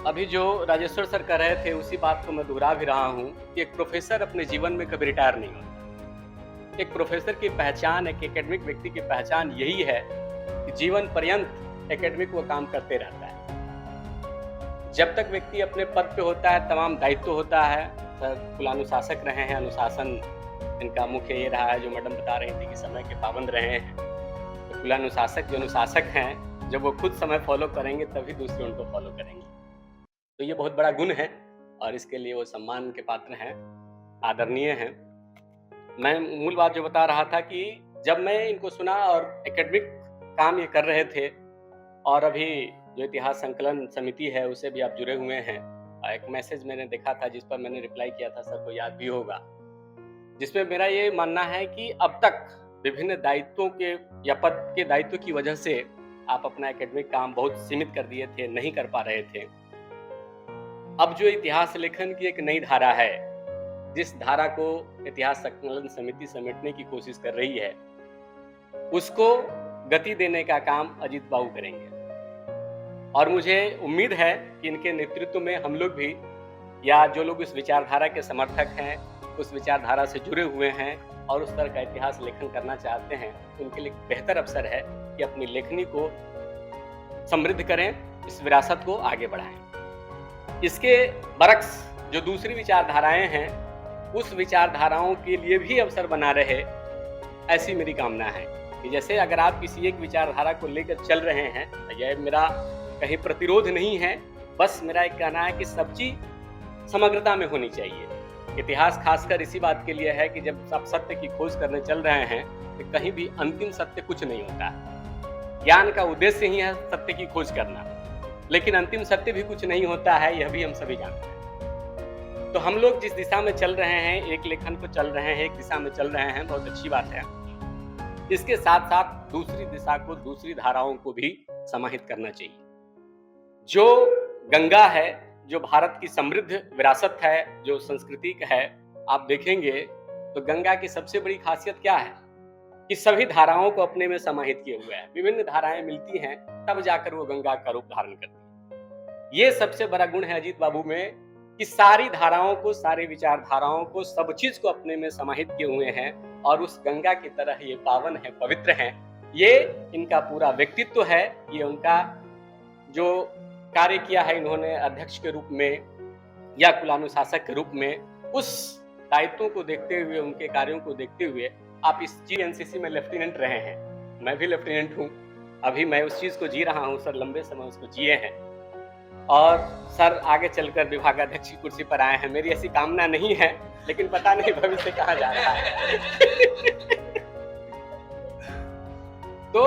अभी जो राजेश्वर सर कह रहे थे उसी बात को मैं दोहरा भी रहा हूँ कि एक प्रोफेसर अपने जीवन में कभी रिटायर नहीं होता। एक प्रोफेसर की पहचान, एक एकेडमिक व्यक्ति की पहचान यही है कि जीवन पर्यंत एकेडमिक वो काम करते रहता है। जब तक व्यक्ति अपने पद पे होता है तमाम दायित्व होता है। सर कुलानुशासक रहे हैं, अनुशासन इनका मुख्य ये रहा है, जो मैडम बता रही थी कि समय के पाबंद रहे हैं। तो कुलानुशासक जो अनुशासक हैं, जब वो खुद समय फॉलो करेंगे तभी दूसरे उनको फॉलो करेंगे। तो ये बहुत बड़ा गुण है और इसके लिए वो सम्मान के पात्र हैं, आदरणीय हैं। मैं मूल बात जो बता रहा था कि जब मैं इनको सुना और एकेडमिक काम ये कर रहे थे, और अभी जो इतिहास संकलन समिति है उसे भी आप जुड़े हुए हैं, एक मैसेज मैंने देखा था जिस पर मैंने रिप्लाई किया था, सर को याद भी होगा, जिसमें मेरा ये मानना है कि अब तक विभिन्न दायित्वों के या पद के दायित्व की वजह से आप अपना एकेडमिक काम बहुत सीमित कर दिए थे, नहीं कर पा रहे थे। अब जो इतिहास लेखन की एक नई धारा है, जिस धारा को इतिहास संकलन समिति समेटने की कोशिश कर रही है, उसको गति देने का काम अजीत बाबू करेंगे। और मुझे उम्मीद है कि इनके नेतृत्व में हम लोग भी, या जो लोग इस विचारधारा के समर्थक हैं, उस विचारधारा से जुड़े हुए हैं और उस तरह का इतिहास लेखन करना चाहते हैं, उनके लिए बेहतर अवसर है कि अपनी लेखनी को समृद्ध करें, इस विरासत को आगे बढ़ाएं। इसके बरक्स जो दूसरी विचारधाराएं हैं, उस विचारधाराओं के लिए भी अवसर बना रहे, ऐसी मेरी कामना है कि जैसे अगर आप किसी एक विचारधारा को लेकर चल रहे हैं, यह मेरा कहीं प्रतिरोध नहीं है, बस मेरा एक कहना है कि सब चीज समग्रता में होनी चाहिए। इतिहास खासकर इसी बात के लिए है कि जब आप सत्य की खोज करने चल रहे हैं तो कहीं भी अंतिम सत्य कुछ नहीं होता है। ज्ञान का उद्देश्य ही है सत्य की खोज करना, लेकिन अंतिम सत्य भी कुछ नहीं होता है, यह भी हम सभी जानते हैं। तो हम लोग जिस दिशा में चल रहे हैं, एक लेखन को चल रहे हैं, एक दिशा में चल रहे हैं, बहुत अच्छी बात है। इसके साथ साथ दूसरी दिशा को, दूसरी धाराओं को भी समाहित करना चाहिए। जो गंगा है, जो भारत की समृद्ध विरासत है, जो संस्कृति है, आप देखेंगे तो गंगा की सबसे बड़ी खासियत क्या है कि सभी धाराओं को अपने में समाहित किए हुए है। विभिन्न धाराएं मिलती हैं तब जाकर वो गंगा का रूप धारण करती है। ये सबसे बड़ा गुण है अजीत बाबू में कि सारी धाराओं को, सारी विचारधाराओं को, सब चीज को अपने में समाहित किए हुए हैं और उस गंगा की तरह ये पावन है, पवित्र है। ये इनका पूरा व्यक्तित्व है, ये उनका जो कार्य किया है इन्होंने अध्यक्ष के रूप में या कुलानुशासक के रूप में, उस दायित्वों को देखते हुए, उनके कार्यों को देखते हुए आप इस एनसीसी में लेफ्टिनेंट रहे हैं, मैं भी लेफ्टिनेंट हूँ, अभी मैं उस चीज को जी रहा हूँ। सर लंबे समय उसको जिए हैं और सर आगे चलकर विभागाध्यक्ष की कुर्सी पर आए हैं। मेरी ऐसी कामना नहीं है, लेकिन पता नहीं भविष्य कहाँ जा रहा है। तो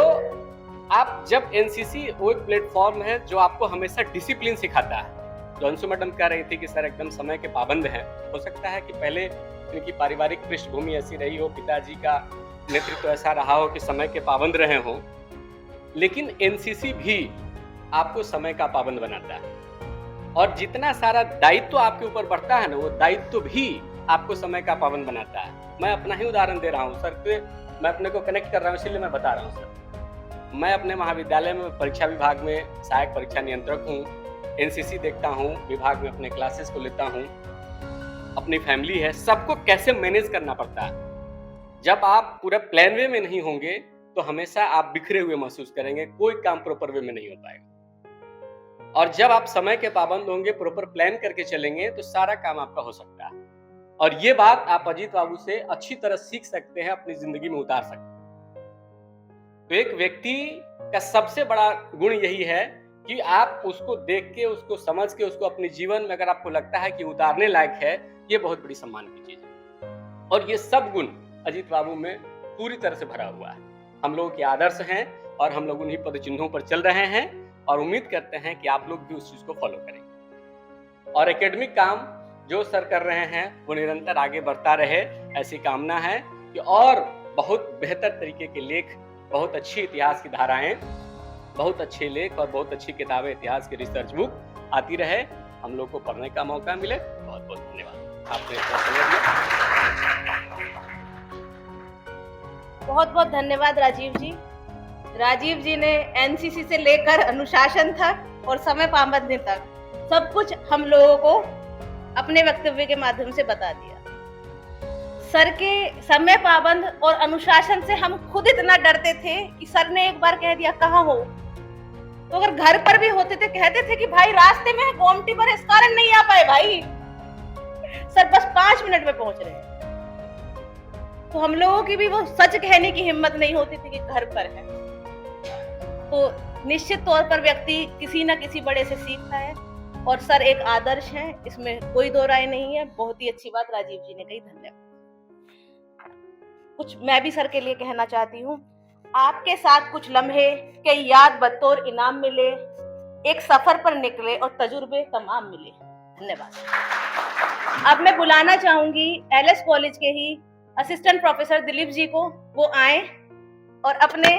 आप जब एनसीसी वो एक प्लेटफॉर्म है जो आपको हमेशा डिसिप्लिन सिखाता है। जो अंशु मैडम कह रही थी कि सर एकदम समय के पाबंद हैं, हो सकता है कि पहले इनकी पारिवारिक पृष्ठभूमि ऐसी रही हो, पिताजी का नेतृत्व ऐसा रहा हो कि समय के पाबंद रहे हों, लेकिन एनसीसी भी आपको समय का पाबंद बनाता है। और जितना सारा दायित्व आपके ऊपर बढ़ता है ना, वो दायित्व भी आपको समय का पाबंद बनाता है। मैं अपना ही उदाहरण दे रहा हूँ सर, मैं अपने को कनेक्ट कर रहा हूँ, इसलिए मैं बता रहा हूँ सर। मैं अपने महाविद्यालय में परीक्षा विभाग में सहायक परीक्षा नियंत्रक हूँ, एनसीसी देखता हूँ, विभाग में अपने क्लासेस को लेता हूँ, अपनी फैमिली है, सबको कैसे मैनेज करना पड़ता है। जब आप पूरा प्लान वे में नहीं होंगे तो हमेशा आप बिखरे हुए महसूस करेंगे, कोई काम प्रॉपर वे में नहीं हो पाएगा। और जब आप समय के पाबंद होंगे, प्रॉपर प्लान करके चलेंगे तो सारा काम आपका हो सकता है। और ये बात आप अजीत बाबू से अच्छी तरह सीख सकते हैं, अपनी जिंदगी में उतार सकते हैं। तो एक व्यक्ति का सबसे बड़ा गुण यही है कि आप उसको देख के, उसको समझ के, उसको अपने जीवन में अगर आपको लगता है कि उतारने लायक है, ये बहुत बड़ी सम्मान की चीज है। और ये सब गुण अजीत बाबू में पूरी तरह से भरा हुआ है। हम लोगों के आदर्श हैं और हम लोग उन्हीं पद चिन्हों पर चल रहे हैं और उम्मीद करते हैं कि आप लोग भी उस चीज को फॉलो करेंगे। और एकेडमिक काम जो सर कर रहे हैं वो निरंतर आगे बढ़ता रहे, ऐसी कामना है कि और बहुत बेहतर तरीके के लेख, बहुत अच्छी इतिहास की धाराएं, बहुत अच्छे लेख और बहुत अच्छी किताबें, इतिहास की रिसर्च बुक आती रहे, हम लोग को पढ़ने का मौका मिले। बहुत बहुत धन्यवाद। आपने बहुत बहुत धन्यवाद राजीव जी। राजीव जी ने एनसीसी से लेकर अनुशासन तक और समय पाबंदी तक सब कुछ हम लोगों को अपने वक्तव्य के माध्यम से बता दिया। सर के समय पाबंद और अनुशासन से हम खुद इतना डरते थे कि सर ने एक बार कह दिया कहाँ हो, तो अगर घर पर भी होते थे कहते थे कि भाई रास्ते में गोमती पर इस कारण नहीं आ पाए भाई, सर बस 5 मिनट में पहुंच रहे हैं। तो हम लोगों की भी वो सच कहने की हिम्मत नहीं होती थी कि घर पर है। तो निश्चित तौर पर व्यक्ति किसी न किसी बड़े से सीखता है और सर एक आदर्श है, इसमें कोई दो राय नहीं है। बहुत ही अच्छी बात राजीव जी ने कही, धन्यवाद। कुछ मैं भी सर के लिए कहना चाहती हूँ। आपके साथ कुछ लम्हे कई याद बतौर इनाम मिले, एक सफर पर निकले और तजुर्बे तमाम मिले। धन्यवाद। अब मैं बुलाना चाहूंगी एलएस कॉलेज के ही असिस्टेंट प्रोफेसर दिलीप जी को, वो आए और अपने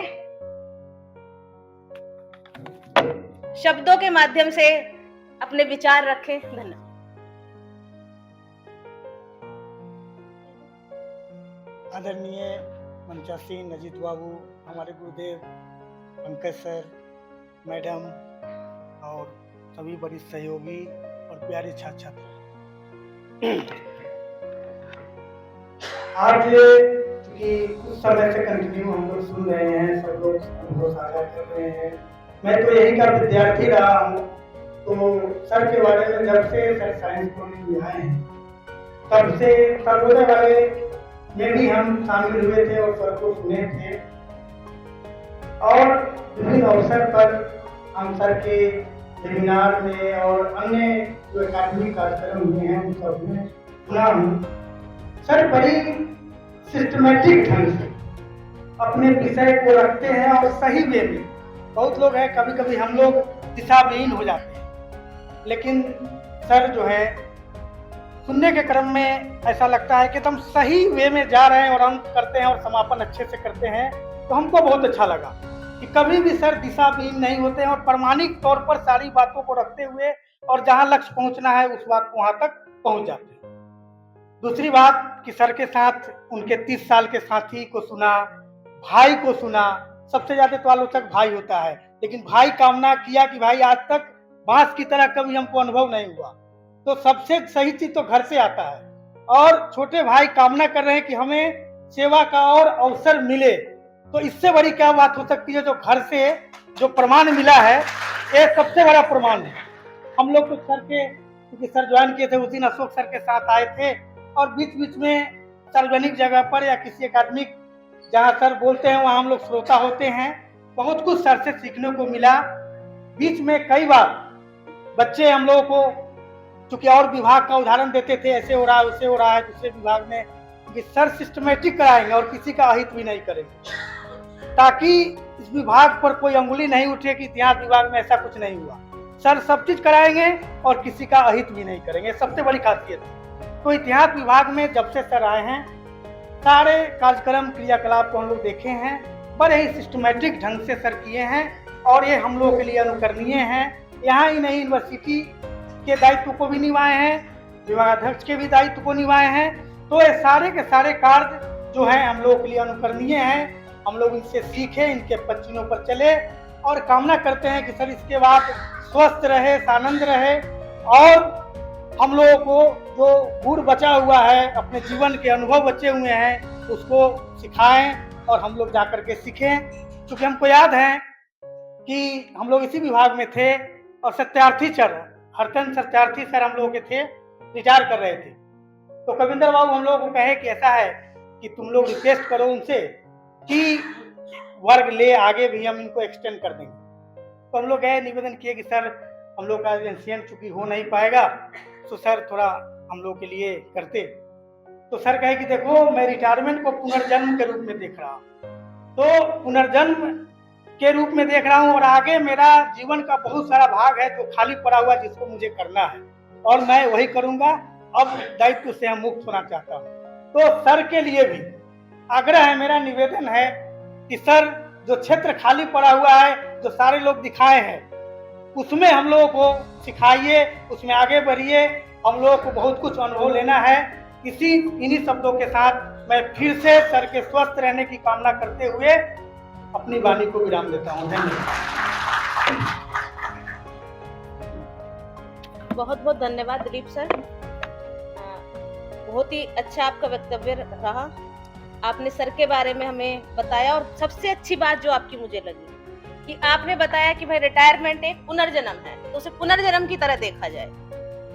शब्दों के माध्यम से अपने विचार रखें। धन्यवाद। आदरणीय मंचासीन अजीत बाबू, हमारे गुरुदेव पंकज सर, मैडम और सभी वरिष्ठ सहयोगी और प्यारे छात्र छात्रा, आज कि कुछ समय से कंटिन्यू हम लोग सुन रहे हैं, सब लोग अनुभव साझा कर रहे हैं। मैं तो यही का विद्यार्थी रहा हूँ, तो सर के बारे में जब से सर साइंस कॉलेज में आए हैं तब से सर्वोदय वाले में भी हम शामिल हुए थे और सर को सुने थे। और विभिन्न अवसर पर हम सर के सेमिनार में और अन्य जो अकादमिक कार्यक्रम हुए हैं उन सब में सुना हूँ सर बड़ी सिस्टमेटिक ढंग से अपने विषय को रखते हैं और सही वे में। बहुत लोग हैं कभी कभी हम लोग दिशाविहीन हो जाते हैं, लेकिन सर जो है सुनने के क्रम में ऐसा लगता है कि हम सही वे में जा रहे हैं और अंत करते हैं और समापन अच्छे से करते हैं, तो हमको बहुत अच्छा लगा कि कभी भी सर दिशाविहीन नहीं होते हैं और प्रामाणिक तौर पर सारी बातों को रखते हुए और जहां लक्ष्य पहुंचना है उस बात को वहां तक पहुंच जाते हैं। दूसरी बात कि सर के साथ उनके 30 साल के साथी को सुना, भाई को सुना। सबसे ज्यादा तो आलोचक भाई होता है, लेकिन भाई कामना किया कि भाई आज तक बांस की तरह कभी हमको अनुभव नहीं हुआ, तो सबसे सही चीज तो घर से आता है। और छोटे भाई कामना कर रहे हैं कि हमें सेवा का और अवसर मिले, तो इससे बड़ी क्या बात हो सकती है। जो घर से जो प्रमाण मिला है ये सबसे बड़ा प्रमाण है। हम लोग तो सर के, क्योंकि सर ज्वाइन किए थे उस दिन अशोक सर के साथ आए थे, और बीच बीच में सार्वजनिक जगह पर या किसी एकेडमिक जहाँ सर बोलते हैं वहाँ हम लोग श्रोता होते हैं। बहुत कुछ सर से सीखने को मिला। बीच में कई बार बच्चे हम लोगों को चूंकि और विभाग का उदाहरण देते थे, ऐसे हो रहा है वैसे हो रहा है दूसरे विभाग में, कि सर सिस्टमेटिक कराएंगे और किसी का अहित भी नहीं करेंगे, ताकि इस विभाग पर कोई अंगुली नहीं उठे कि इतिहास विभाग में ऐसा कुछ नहीं हुआ। सर सब चीज कराएंगे और किसी का अहित भी नहीं करेंगे, सबसे बड़ी खासियत है। तो इतिहास विभाग में जब से सर आए हैं सारे कार्यक्रम क्रियाकलाप को हम लोग देखे हैं, बड़े ही सिस्टमेटिक ढंग से सर किए हैं और ये हम लोगों के लिए अनुकरणीय हैं। यहाँ ही नहीं, यूनिवर्सिटी के दायित्व को भी निभाए हैं, विभागाध्यक्ष के भी दायित्व को निभाए हैं। तो ये सारे के सारे कार्य जो हैं हम लोगों के लिए अनुकरणीय हैं। हम लोग इनसे सीखें, इनके पच्चीनों पर चले और कामना करते हैं कि सर इसके बाद स्वस्थ रहे, आनंद रहे और हम लोगों को जो गुण बचा हुआ है, अपने जीवन के अनुभव बचे हुए हैं, उसको सिखाएं और हम लोग जाकर के सीखें। क्योंकि हमको याद है कि हम लोग इसी विभाग में थे और सत्यार्थी सर, हरचंद सत्यार्थी सर हम लोगों के थे, रिटायर कर रहे थे। तो कविंदर बाबू हम लोगों को कहे कि ऐसा है कि तुम लोग रिक्वेस्ट करो उनसे कि वर्ग ले आगे भी हम इनको एक्सटेंड कर देंगे। तो हम लोग गए, निवेदन किए कि सर हम लोग का एनसीएम चूंकि हो नहीं पाएगा, तो सर थोड़ा हम लोग के लिए करते। तो सर कहे कि देखो मैं रिटायरमेंट को पुनर्जन्म के रूप में देख रहा हूँ, तो पुनर्जन्म के रूप में देख रहा हूँ और आगे मेरा जीवन का बहुत सारा भाग है जो खाली पड़ा हुआ जिसको मुझे करना है और मैं वही करूँगा। अब दायित्व से हम मुक्त होना चाहता हूँ। तो सर के लिए भी आग्रह है, मेरा निवेदन है कि सर जो क्षेत्र खाली पड़ा हुआ है, जो सारे लोग दिखाए हैं, उसमें हम लोगों को सिखाइए, उसमें आगे बढ़िए। हम लोगों को बहुत कुछ अनुभव लेना है। इन्हीं शब्दों के साथ मैं फिर से सर के स्वस्थ रहने की कामना करते हुए अपनी वाणी को विराम देता हूँ। धन्यवाद। बहुत बहुत धन्यवाद दिलीप सर। बहुत ही अच्छा आपका वक्तव्य रहा। आपने सर के बारे में हमें बताया और सबसे अच्छी बात जो आपकी मुझे लगी कि आपने बताया कि भाई रिटायरमेंट एक पुनर्जन्म है, तो उसे पुनर्जन्म की तरह देखा जाए,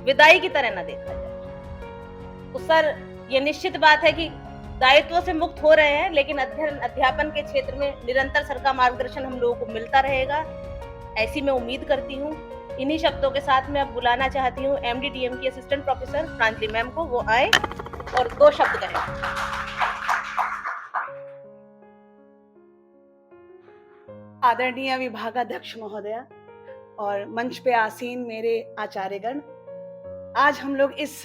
विदाई की तरह ना देखा जाए। तो सर ये निश्चित बात है कि दायित्वों से मुक्त हो रहे हैं, लेकिन अध्ययन अध्यापन के क्षेत्र में निरंतर सर का मार्गदर्शन हम लोगों को मिलता रहेगा, ऐसी मैं उम्मीद करती हूँ। इन्हीं शब्दों के साथ मैं अब बुलाना चाहती हूँ MD-DM की असिस्टेंट प्रोफेसर प्रांजलि मैम को, वो आए और 2 शब्द कहें। आदरणीय विभागाध्यक्ष महोदया और मंच पे आसीन मेरे आचार्यगण, आज हम लोग इस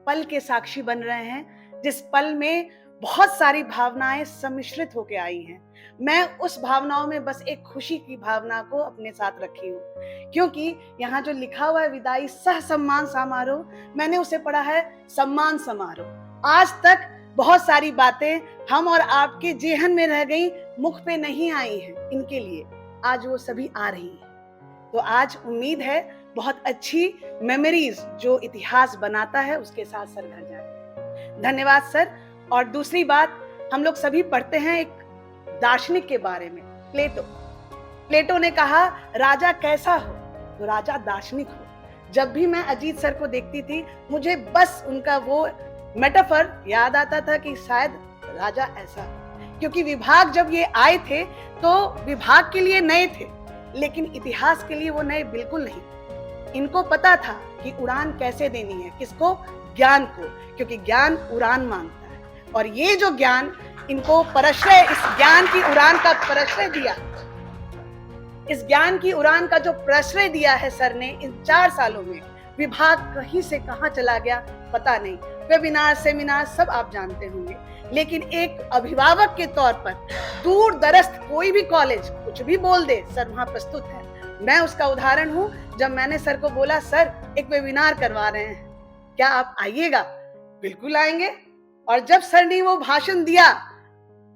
पल के साक्षी बन रहे हैं जिस पल में बहुत सारी भावनाएं सम्मिश्रित होकर आई हैं। मैं उस भावनाओं में बस एक खुशी की भावना को अपने साथ रखी हूँ, क्योंकि यहाँ जो लिखा हुआ है विदाई सह सम्मान समारोह, मैंने उसे पढ़ा है सम्मान समारोह। आज तक बहुत सारी बातें हम और आपके जेहन में रह गई, मुख पे नहीं आई हैं, इनके लिए आज वो सभी आ रही हैं। तो आज उम्मीद है बहुत अच्छी मेमोरीज जो इतिहास बनाता है उसके साथ सर घर जाए। धन्यवाद सर। और दूसरी बात, हम लोग सभी पढ़ते हैं एक दार्शनिक के बारे में, प्लेटो ने कहा राजा कैसा हो, तो राजा दार्शनिक हो। जब भी मैं अजीत सर को देखती थी मुझे बस उनका वो मेटाफर याद आता था कि शायद राजा ऐसा, क्योंकि विभाग जब ये आए थे तो विभाग के लिए नए थे, लेकिन इतिहास के लिए वो नए बिल्कुल नहीं। इनको पता था कि उड़ान कैसे देनी है, किसको ज्ञान को, क्योंकि ज्ञान उड़ान मांगता है। और ये जो ज्ञान इनको परश्रय, इस ज्ञान की उड़ान का परश्रय दिया, इस ज्ञान की उड़ान का जो प्रश्रय दिया है सर ने इन 4 सालों में, विभाग कहीं से कहां चला गया पता नहीं। वेबिनार, सेमिनार सब आप जानते होंगे, लेकिन एक अभिभावक के तौर पर दूर दरस्त कोई भी कॉलेज कुछ भी बोल दे, सर वहां प्रस्तुत है। मैं उसका उदाहरण हूं। जब मैंने सर को बोला, सर एक वेबिनार करवा रहे हैं, क्या आप आइएगा? बिल्कुल आएंगे। और जब सर ने वो भाषण दिया,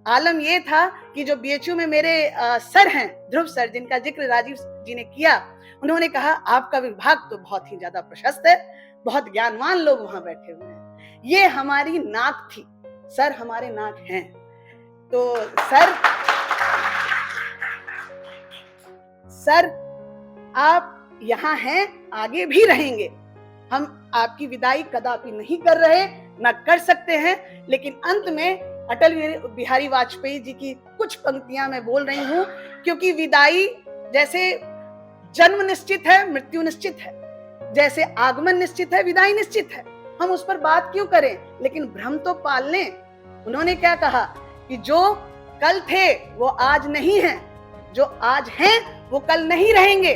आलम ये था कि जो बीएचयू में मेरे सर हैं, ध्रुव सर, जिनका जिक्र राजीव जी ने किया, उन्होंने कहा आपका विभाग तो बहुत ही ज्यादा प्रशस्त है, बहुत ज्ञानवान लोग वहां बैठे हुए हैं। ये हमारी नाक थी, सर हमारे नाक हैं। तो सर आप यहाँ हैं, आगे भी रहेंगे। हम आपकी विदाई कदापि नहीं कर रहे, न कर सकते हैं, लेकिन अंत में अटल बिहारी वाजपेयी जी की कुछ पंक्तियां मैं बोल रही हूं, क्योंकि विदाई जैसे जन्म निश्चित है, मृत्यु निश्चित है, जैसे आगमन निश्चित है, विदाई निश्चित है। हम उस पर बात क्यों करें, लेकिन भ्रम तो पाल लें। उन्होंने क्या कहा कि जो कल थे वो आज नहीं है, जो आज हैं वो कल नहीं रहेंगे।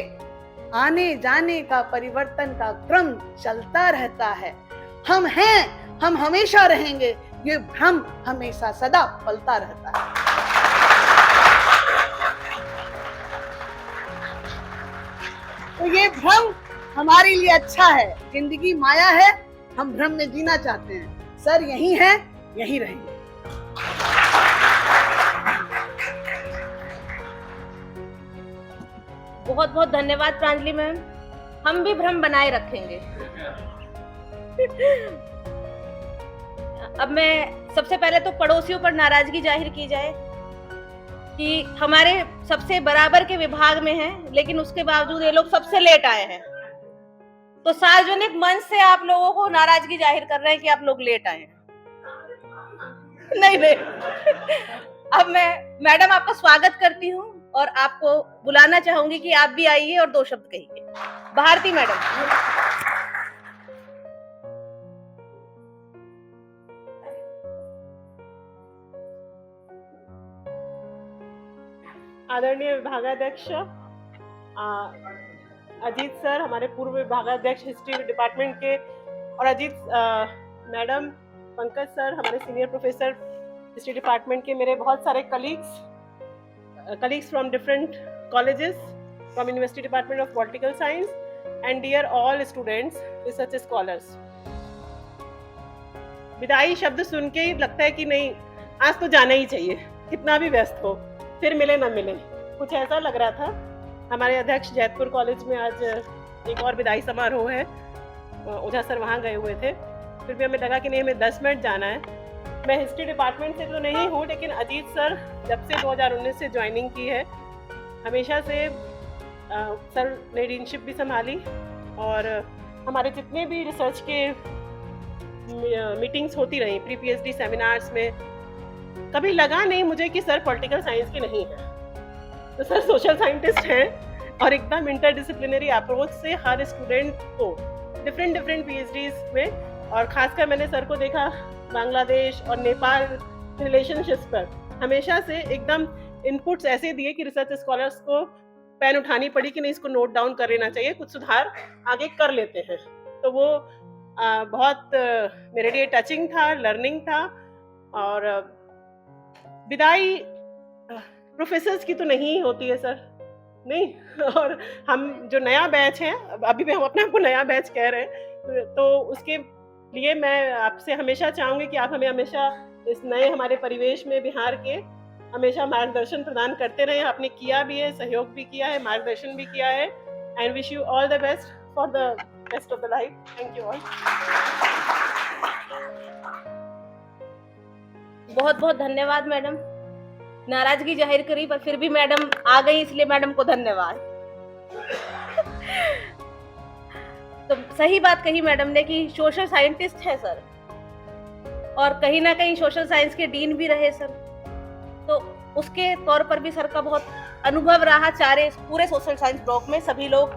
आने जाने का, परिवर्तन का क्रम चलता रहता है। हम हैं, हम हमेशा रहेंगे, ये भ्रम हमेशा सदा पलता रहता है। तो ये भ्रम हमारे लिए अच्छा है। जिंदगी माया है, हम भ्रम में जीना चाहते हैं। सर यही है, यही रहेंगे। बहुत बहुत धन्यवाद प्रांजलि मैम, हम भी भ्रम बनाए रखेंगे। अब मैं सबसे पहले तो पड़ोसियों पर नाराजगी जाहिर की जाए कि हमारे सबसे बराबर के विभाग में हैं, लेकिन उसके बावजूद ये लोग सबसे लेट आए हैं। तो सार्वजनिक मंच से आप लोगों को नाराजगी जाहिर कर रहे हैं कि आप लोग लेट आए हैं। नहीं। अब मैं मैडम आपका स्वागत करती हूँ और आपको बुलाना चाहूंगी कि आप भी आइए और 2 शब्द कहिए। भारती मैडम। आदरणीय विभागाध्यक्ष अजीत सर, हमारे पूर्व विभागाध्यक्ष हिस्ट्री डिपार्टमेंट के, और अजीत मैडम, पंकज सर, हमारे सीनियर प्रोफेसर हिस्ट्री डिपार्टमेंट के, मेरे बहुत सारे colleagues from different colleges, from University Department of Political Science, and dear all students, research scholars. विदाई शब्द सुन के ही लगता है कि नहीं, आज तो जाना ही चाहिए, कितना भी व्यस्त हो, फिर मिले ना मिले, कुछ ऐसा लग रहा था। हमारे अध्यक्ष जैतपुर कॉलेज में आज एक और विदाई समारोह है, ओझा सर वहाँ गए हुए थे, फिर भी हमें लगा कि नहीं, हमें 10 मिनट जाना है। मैं हिस्ट्री डिपार्टमेंट से तो नहीं हूँ, लेकिन अजीत सर जब से 2019 से ज्वाइनिंग की है, हमेशा से सर ने डीनशिप भी संभाली, और हमारे जितने भी रिसर्च के मीटिंग्स होती रही, प्री पीएचडी सेमिनार्स में, कभी लगा नहीं मुझे कि सर पॉलिटिकल साइंस के नहीं है। तो सर सोशल साइंटिस्ट हैं और एकदम इंटरडिसिप्लिनरी अप्रोच से हर स्टूडेंट को डिफरेंट पीएचडीज में, और खासकर मैंने सर को देखा बांग्लादेश और नेपाल रिलेशनशिप्स पर, हमेशा से एकदम इनपुट्स ऐसे दिए कि रिसर्च स्कॉलर्स को पेन उठानी पड़ी कि नहीं, इसको नोट डाउन कर लेना चाहिए, कुछ सुधार आगे कर लेते हैं। तो वो बहुत मेरे लिए टचिंग था, लर्निंग था। और विदाई प्रोफेसर्स की तो नहीं होती है सर, नहीं। और हम जो नया बैच है, अभी भी हम अपने आप को नया बैच कह रहे हैं, तो उसके लिए मैं आपसे हमेशा चाहूँगी कि आप हमें हमेशा इस नए हमारे परिवेश में बिहार के हमेशा मार्गदर्शन प्रदान करते रहे। आपने किया भी है, सहयोग भी किया है, मार्गदर्शन भी किया है। And wish you all the best for the rest of the life. Thank you all. बहुत बहुत धन्यवाद मैडम, नाराजगी जाहिर करी पर फिर भी मैडम आ गई, इसलिए मैडम को धन्यवाद। तो सही बात कही मैडम ने कि सोशल साइंटिस्ट है सर, और कहीं ना कहीं सोशल साइंस के डीन भी रहे सर, तो उसके तौर पर भी सर का बहुत अनुभव रहा। पूरे सोशल साइंस ब्लॉक में सभी लोग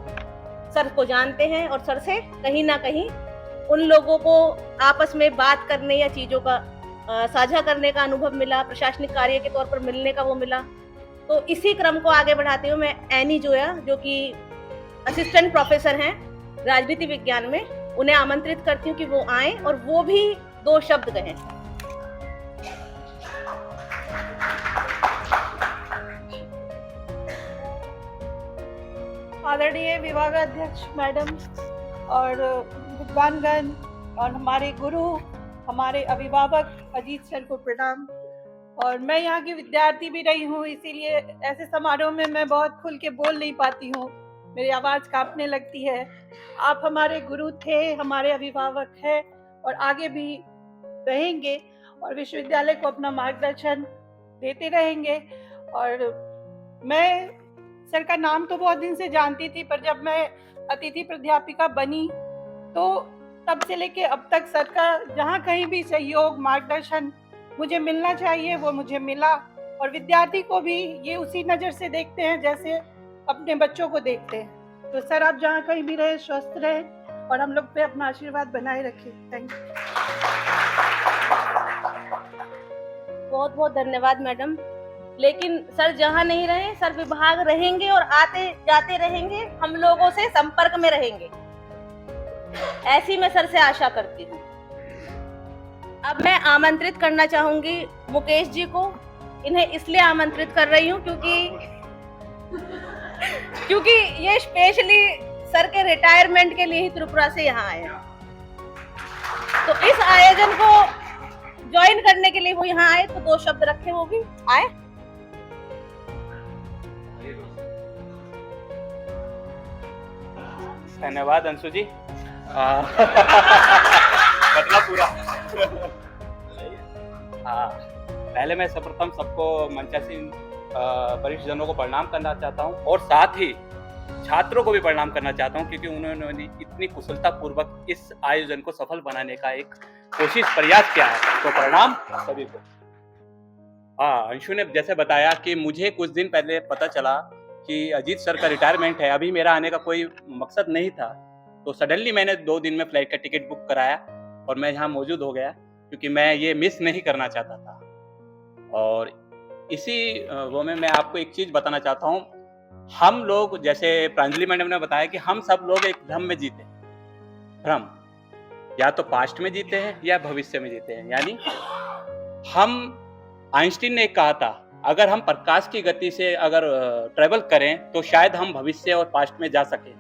सर को जानते हैं और सर से कहीं ना कहीं उन लोगों को आपस में बात करने या चीज़ों का साझा करने का अनुभव मिला, प्रशासनिक कार्य के तौर पर मिलने का वो मिला। तो इसी क्रम को आगे बढ़ाते हुए मैं एनी जोया, जो कि असिस्टेंट प्रोफेसर हैं राजनीति विज्ञान में, उन्हें आमंत्रित करती हूँ कि वो आए और वो भी 2 शब्द कहें। आदरणीय विभागाध्यक्ष मैडम और विद्वानगण और हमारे गुरु, हमारे अभिभावक अजीत सर को प्रणाम। और मैं यहाँ की विद्यार्थी भी रही हूँ, इसीलिए ऐसे समारोह में मैं बहुत खुल के बोल नहीं पाती हूँ, मेरी आवाज़ कांपने लगती है। आप हमारे गुरु थे, हमारे अभिभावक हैं और आगे भी रहेंगे और विश्वविद्यालय को अपना मार्गदर्शन देते रहेंगे। और मैं सर का नाम तो बहुत दिन से जानती थी, पर जब मैं अतिथि प्राध्यापिका बनी तो तब से लेके अब तक सर का जहाँ कहीं भी सहयोग, मार्गदर्शन मुझे मिलना चाहिए वो मुझे मिला। और विद्यार्थी को भी ये उसी नज़र से देखते हैं जैसे अपने बच्चों को देखते हैं। तो सर आप जहाँ कहीं भी रहे, स्वस्थ रहे और हम लोग पे अपना आशीर्वाद बनाए रखें। Thank you. बहुत बहुत धन्यवाद मैडम। लेकिन सर जहाँ नहीं रहे, सर विभाग रहेंगे और आते जाते रहेंगे, हम लोगों से संपर्क में रहेंगे, ऐसी मैं सर से आशा करती हूँ। अब मैं आमंत्रित करना चाहूंगी मुकेश जी को। इन्हें इसलिए आमंत्रित कर रही हूँ क्योंकि ये स्पेशली सर के रिटायरमेंट के लिए ही त्रिपुरा से यहाँ आए हैं। तो इस आयोजन को ज्वाइन करने के लिए वो यहाँ आए, तो 2 शब्द रखे, वो भी आए। धन्यवाद अंशु जी। बदला पूरा। पहले मैं सर्वप्रथम सबको मंचासीन वरिष्ठ जनों को प्रणाम करना चाहता हूं और साथ ही छात्रों को भी प्रणाम करना चाहता हूं, क्योंकि उन्होंने इतनी कुशलता पूर्वक इस आयोजन को सफल बनाने का एक प्रयास किया है। तो प्रणाम सभी को। अंशु ने जैसे बताया कि मुझे कुछ दिन पहले पता चला कि अजीत सर का रिटायरमेंट है। अभी मेरा आने का कोई मकसद नहीं था, तो सडनली मैंने 2 दिन में फ्लाइट का टिकट बुक कराया और मैं यहाँ मौजूद हो गया, क्योंकि मैं ये मिस नहीं करना चाहता था। और इसी वो में मैं आपको एक चीज़ बताना चाहता हूँ। हम लोग, जैसे प्रांजलि मैडम ने बताया, कि हम सब लोग एक भ्रम में जीते हैं। भ्रम या तो पास्ट में जीते हैं या भविष्य में जीते हैं। यानी आइंस्टीन ने कहा था, अगर हम प्रकाश की गति से अगर ट्रेवल करें तो शायद हम भविष्य और पास्ट में जा सकें।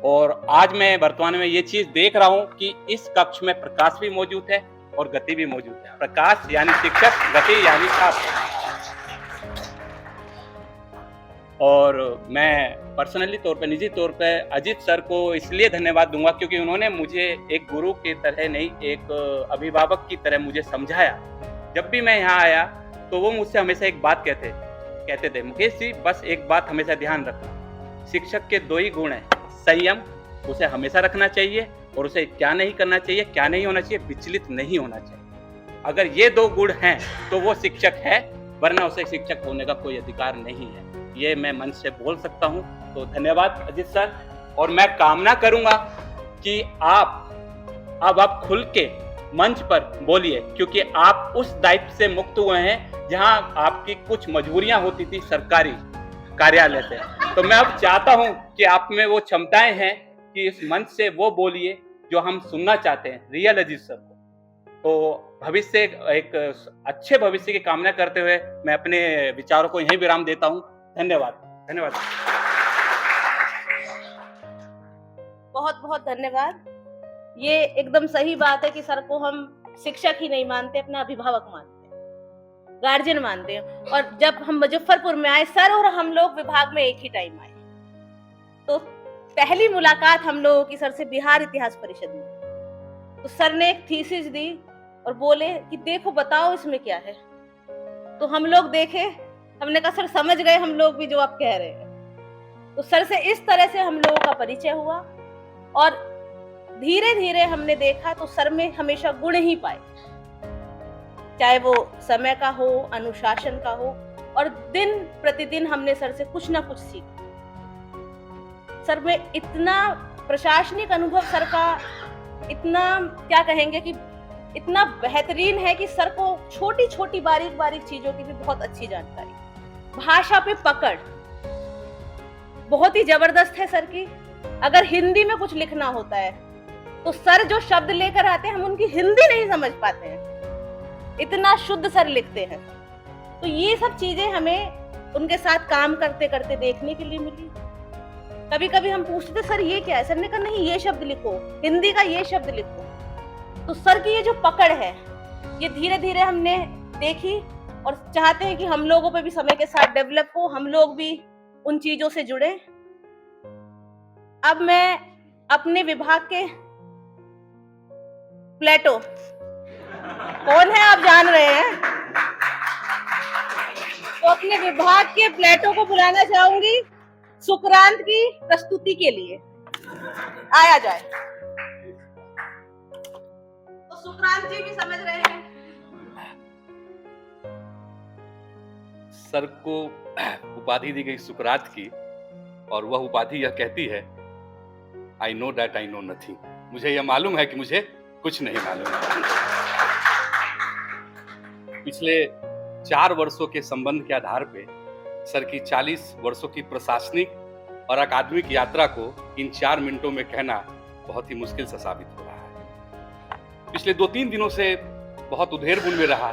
और आज मैं वर्तमान में ये चीज देख रहा हूँ कि इस कक्ष में प्रकाश भी मौजूद है और गति भी मौजूद है। प्रकाश यानी शिक्षक, गति यानी छात्र। और मैं पर्सनली तौर पे, निजी तौर पे अजीत सर को इसलिए धन्यवाद दूंगा क्योंकि उन्होंने मुझे एक गुरु की तरह नहीं, एक अभिभावक की तरह मुझे समझाया। जब भी मैं यहाँ आया तो वो मुझसे हमेशा एक बात कहते थे, मुकेश जी बस एक बात हमेशा ध्यान रखना, शिक्षक के 2 ही गुण हैं, संयम, उसे हमेशा रखना चाहिए, और उसे क्या नहीं करना चाहिए, क्या नहीं होना चाहिए, विचलित नहीं होना चाहिए। अगर ये 2 गुण हैं तो वो शिक्षक है, वरना उसे शिक्षक होने का कोई अधिकार नहीं है। ये मैं मन से बोल सकता हूँ। तो धन्यवाद अजीत सर। और मैं कामना करूंगा कि आप खुल के मंच पर बोलिए, क्योंकि आप उस दायित्व से मुक्त हुए हैं जहां आपकी कुछ मजबूरियां होती थी सरकारी कार्यालय से। तो मैं अब चाहता हूं कि आप में वो क्षमताएं हैं कि इस मंच से वो बोलिए जो हम सुनना चाहते हैं, रियल अजीत सर को। तो भविष्य, एक अच्छे भविष्य की कामना करते हुए मैं अपने विचारों को यहीं विराम देता हूं। धन्यवाद। धन्यवाद। बहुत बहुत धन्यवाद। ये एकदम सही बात है कि सर को हम शिक्षक ही नहीं मानते, अपना अभिभावक मानते हैं, गार्जियन मानते हैं। और जब हम मुजफ्फरपुर में आए, सर और हम लोग विभाग में एक ही टाइम आए, तो पहली मुलाकात हम लोगों की सर से बिहार इतिहास परिषद में। तो सर ने एक थीसिस दी और बोले कि देखो बताओ इसमें क्या है। तो हम लोग देखे, हमने कहा सर समझ गए हम लोग भी जो आप कह रहे हैं। तो सर से इस तरह से हम लोगों का परिचय हुआ और धीरे धीरे हमने देखा तो सर में हमेशा गुण ही पाए, चाहे वो समय का हो, अनुशासन का हो, और दिन प्रतिदिन हमने सर से कुछ ना कुछ सीखा। सर में इतना प्रशासनिक अनुभव सर का इतना क्या कहेंगे कि इतना बेहतरीन है कि सर को छोटी छोटी बारीक बारीक चीजों की भी बहुत अच्छी जानकारी। भाषा पे पकड़ बहुत ही जबरदस्त है सर की। अगर हिंदी में कुछ लिखना होता है तो सर जो शब्द लेकर आते हैं हम उनकी हिंदी नहीं समझ पाते हैं, इतना शुद्ध सर लिखते हैं। तो ये सब चीजें हमें उनके साथ काम करते करते देखने के लिए मिली। कभी कभी हम पूछते सर ये क्या है, सर ने कहा नहीं ये शब्द लिखो, हिंदी का ये शब्द लिखो। तो सर की ये जो पकड़ है ये धीरे धीरे हमने देखी और चाहते हैं कि हम लोगों पे भी समय के साथ डेवलप हो, हम लोग भी उन चीजों से जुड़े। अब मैं अपने विभाग के प्लेटो, कौन है आप जान रहे हैं, तो अपने विभाग के प्लेटो को बुलाना चाहूंगी सुक्रांत की प्रस्तुति के लिए। आया जाए। तो सुक्रांत जी भी समझ रहे हैं। सर को उपाधि दी गई सुकरात की, और वह उपाधि यह कहती है I know that I know nothing. मुझे यह मालूम है कि मुझे कुछ नहीं मालूम है। पिछले 4 वर्षों के संबंध के आधार पे सर की 40 वर्षों की प्रशासनिक और अकादमिक यात्रा को इन 4 मिनटों में कहना बहुत ही मुश्किल सा साबित हो रहा है। पिछले 2-3 दिनों से बहुत उधेड़-बुन में रहा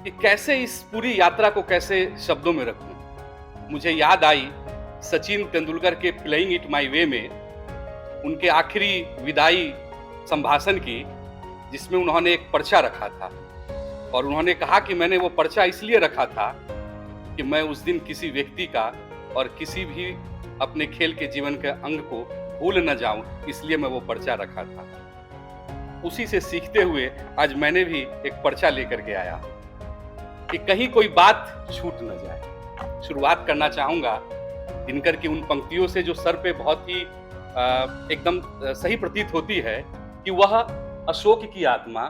कि कैसे इस पूरी यात्रा को कैसे शब्दों में रखूं। मुझे याद आई सचिन तेंदुलकर के प्लेइंग इट माई वे में उनके आखिरी विदाई संभाषण की, जिसमें उन्होंने एक पर्चा रखा था और उन्होंने कहा कि मैंने वो पर्चा इसलिए रखा था कि मैं उस दिन किसी व्यक्ति का और किसी भी अपने खेल के जीवन के अंग को भूल न जाऊं, इसलिए मैं वो पर्चा रखा था। उसी से सीखते हुए आज मैंने भी एक पर्चा लेकर के आया कि कहीं कोई बात छूट न जाए। शुरुआत करना चाहूंगा दिनकर की उन पंक्तियों से जो सर पे बहुत ही एकदम सही प्रतीत होती है कि वह अशोक की आत्मा,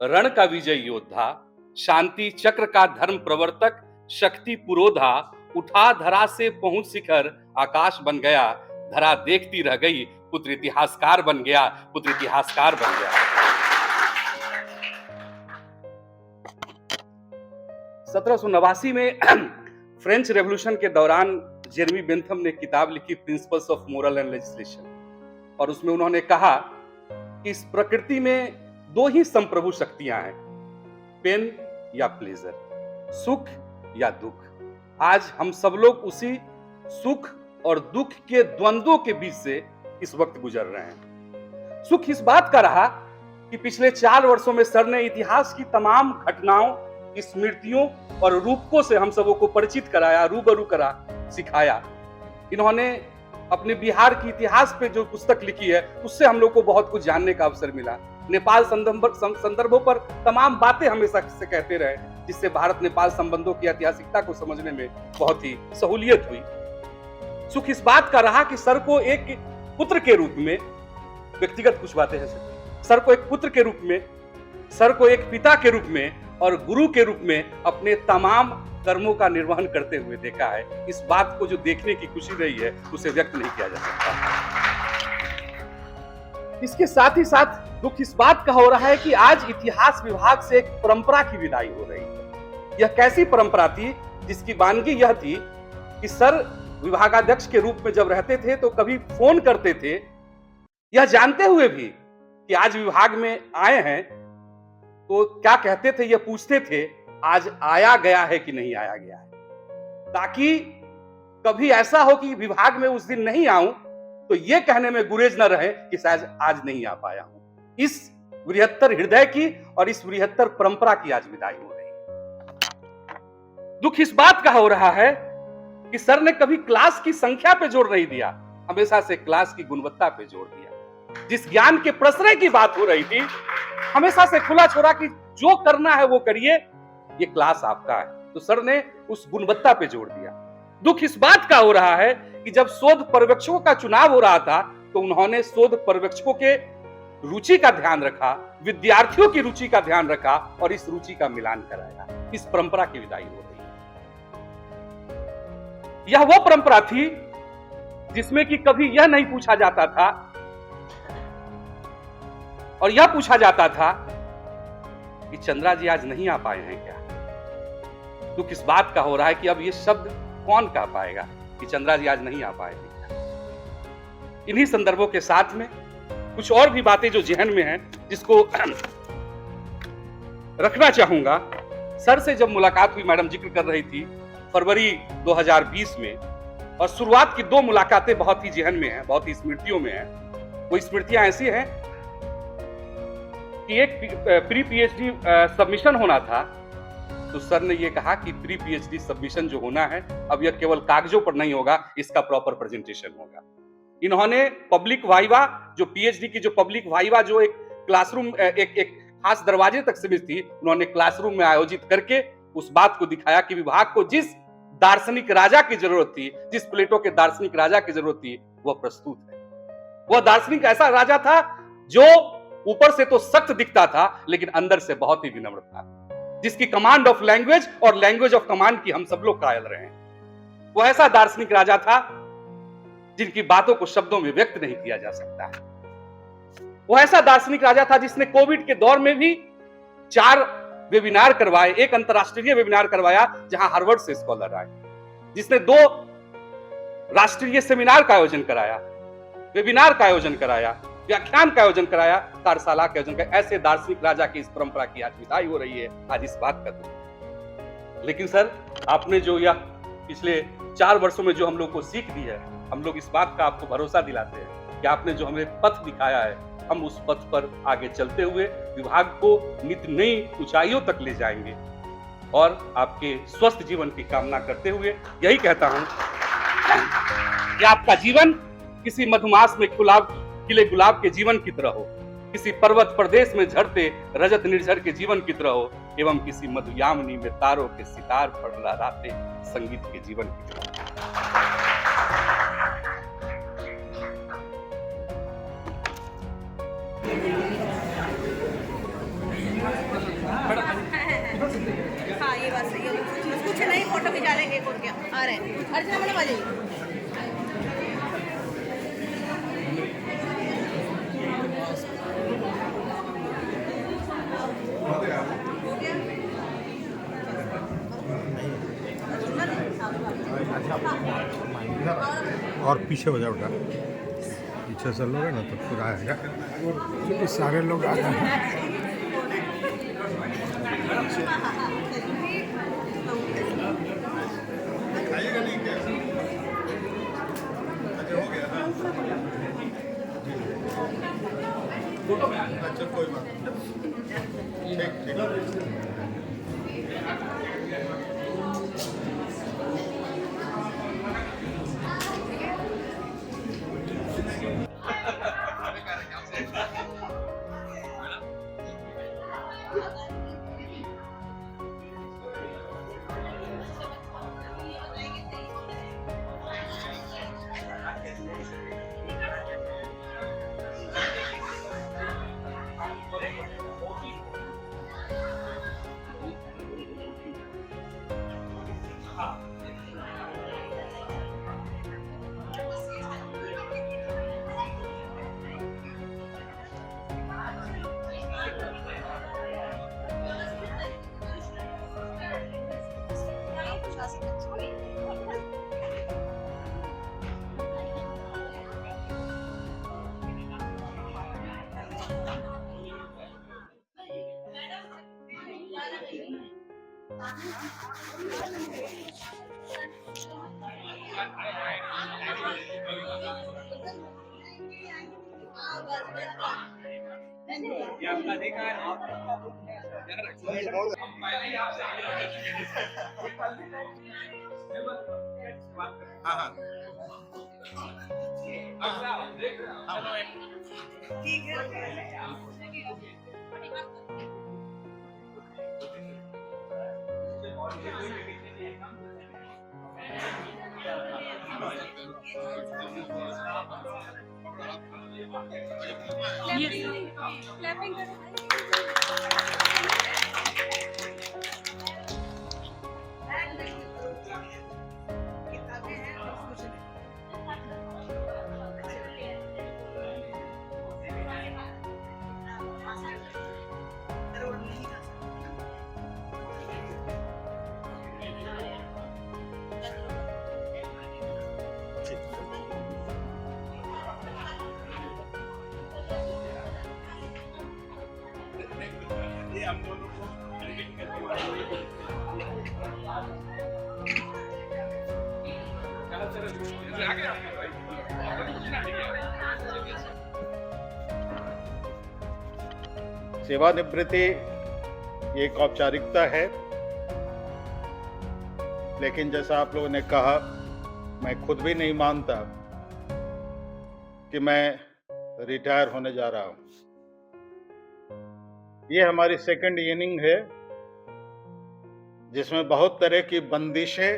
रण का विजय योद्धा, शांति चक्र का धर्म प्रवर्तक, शक्ति पुरोधा, उठा धरा से पहुंच शिखर, आकाश बन गया, धरा देखती रह गई, पुत्र इतिहासकार बन गया, पुत्र इतिहासकार बन गया। 1789 में फ्रेंच रेवोल्यूशन के दौरान जेरेमी बेंथम ने किताब लिखी principles of moral and legislation, और उसमें उन्होंने कहा कि इस प्रकृति में 2 ही संप्रभु शक्तियां हैं, पेन या प्लेजर, सुख या दुख। आज हम सब लोग उसी सुख और दुख के द्वंद्वों के बीच से इस वक्त गुजर रहे हैं। सुख इस बात का रहा कि पिछले 4 वर्षों में सर ने इतिहास की तमाम घटनाओं, स्मृतियों और रूपकों से हम सबों को परिचित कराया, रूबरू करा, सिखाया। इन्होंने अपने बिहार की इतिहास पे जो पुस्तक लिखी है उससे हम लोग को बहुत कुछ जानने का अवसर मिला। नेपाल संदर्भों पर तमाम बातें हमेशा से कहते रहे, जिससे भारत नेपाल संबंधों की ऐतिहासिकता को समझने में बहुत ही सहूलियत हुई। सुख इस बात का रहा कि सर को एक पुत्र के रूप में, व्यक्तिगत कुछ बातें हैं सर को एक पुत्र के रूप में, सर को एक पिता के रूप में और गुरु के रूप में अपने तमाम कर्मों का निर्वहन करते हुए देखा है। इस बात को जो देखने की खुशी रही है उसे व्यक्त नहीं किया जा सकता। इसके साथ ही साथ दुख इस बात का हो रहा है कि आज इतिहास विभाग से एक परंपरा की विदाई हो रही है। यह कैसी परंपरा थी जिसकी वानगी यह थी कि सर विभागाध्यक्ष के रूप में जब रहते थे तो कभी फोन करते थे, यह जानते हुए भी कि आज विभाग में आए हैं, तो क्या कहते थे, यह पूछते थे आज आया गया है कि नहीं आया गया है, ताकि कभी ऐसा हो कि विभाग में उस दिन नहीं आऊं तो यह कहने में गुरेज न रहे कि शायद आज नहीं आ पाया हूं। इस बृहत्तर हृदय की और इस बृहत्तर परंपरा की आज विदाई हो रही है। दुख इस बात का हो रहा है कि सर ने कभी क्लास की संख्या पे जोर नहीं दिया, हमेशा से क्लास की गुणवत्ता पे जोर दिया। जिस ज्ञान के प्रसरय की बात हो रही थी, हमेशा से खुला छोड़ा कि जो करना है वो करिए, ये क्लास आपका है, तो सर ने उस गुणवत्ता पे जोर दिया। दुख इस बात का हो रहा है कि जब शोध पर्यवेक्षकों का चुनाव हो रहा था तो उन्होंने शोध पर्यवेक्षकों के रुचि का ध्यान रखा, विद्यार्थियों की रुचि का ध्यान रखा और इस रुचि का मिलान कराया। इस परंपरा की विदाई हो रही है। यह वो परंपरा थी जिसमें कि कभी यह नहीं पूछा जाता था और यह पूछा जाता था कि चंद्रा जी आज नहीं आ पाए हैं क्या। दुख इस बात का हो रहा है कि अब ये शब्द कौन कह पाएगा कि चंद्रा जी आज नहीं आ पाए हैं क्या। इन्हीं संदर्भों के साथ में कुछ और भी बातें जो जहन में हैं जिसको रखना चाहूंगा। सर से जब मुलाकात हुई, मैडम जिक्र कर रही थी फरवरी 2020 में, और शुरुआत की 2 मुलाकातें बहुत ही जहन में हैं, बहुत ही स्मृतियों में हैं। वो स्मृतियां ऐसी हैं कि एक प्री पीएचडी सबमिशन होना था, तो सर ने ये कहा कि प्री पीएचडी सबमिशन जो होना है अब यह केवल कागजों पर नहीं होगा, इसका प्रॉपर प्रेजेंटेशन होगा। इन्होंने पब्लिक वाइवा, जो पीएचडी की जो पब्लिक वाइवा जो एक क्लासरूम एक खास दरवाजे तक सीमित थी, उन्होंने क्लासरूम में आयोजित करके उस बात को दिखाया कि विभाग को जिस दार्शनिक राजा की जरूरत थी, जिस प्लेटो के दार्शनिक राजा की जरूरत थी, वह प्रस्तुत है। वह दार्शनिक ऐसा राजा था जो ऊपर से तो सख्त दिखता था लेकिन अंदर से बहुत ही विनम्र था, जिसकी कमांड ऑफ लैंग्वेज और लैंग्वेज ऑफ कमांड की हम सब लोग कायल रहे हैं। वो ऐसा दार्शनिक राजा था जिनकी बातों को शब्दों में व्यक्त नहीं किया जा सकता। वो ऐसा दार्शनिक राजा था जिसने कोविड के दौर में भी 4 वेबिनार करवाए, एक अंतरराष्ट्रीय वेबिनार करवाया जहां हार्वर्ड से स्कॉलर आए, जिसने 2 राष्ट्रीय सेमिनार का आयोजन कराया, वेबिनार का आयोजन कराया, व्याख्यान का आयोजन कराया, कार्यशाला का आयोजन कराया। ऐसे दार्शनिक राजा की इस परंपरा की आज विदाई हो रही है, आज इस बात का दुख। लेकिन सर, आपने जो यह पिछले 4 वर्षों में जो हम लोग को सीख दी है, हम लोग इस बात का आपको भरोसा दिलाते हैं कि आपने जो हमें पथ दिखाया है, हम उस पथ पर आगे चलते हुए विभाग को नित्य नई ऊंचाइयों तक ले जाएंगे। और आपके स्वस्थ जीवन की कामना करते हुए यही कहता हूं कि आपका जीवन किसी मधुमास में खिले गुलाब के जीवन की तरह हो, किसी पर्वत प्रदेश में झरते रजत निर्झर के जीवन की तरह हो, एवं किसी मधुयामिनी में तारों के सितार पर लहराते संगीत के जीवन की तरह। हाँ, ये बात सही है। कुछ नहीं, फोटो खिंचा लेंगे, और क्या आ रहे हैं। अर्चना मैडम आ जाइए। और पीछे हो जाओ बेटा, पीछे से लोगे ना तो पूरा आएगा, क्योंकि सारे लोग आ रहे हैं। अच्छा, कोई बात नहीं, ठीक। हम दोनों को unveil करने वाले हैं। सेवानिवृत्ति एक औपचारिकता है, लेकिन जैसा आप लोगों ने कहा, मैं खुद भी नहीं मानता कि मैं रिटायर होने जा रहा हूं। ये हमारी सेकंड इनिंग है, जिसमें बहुत तरह की बंदिशें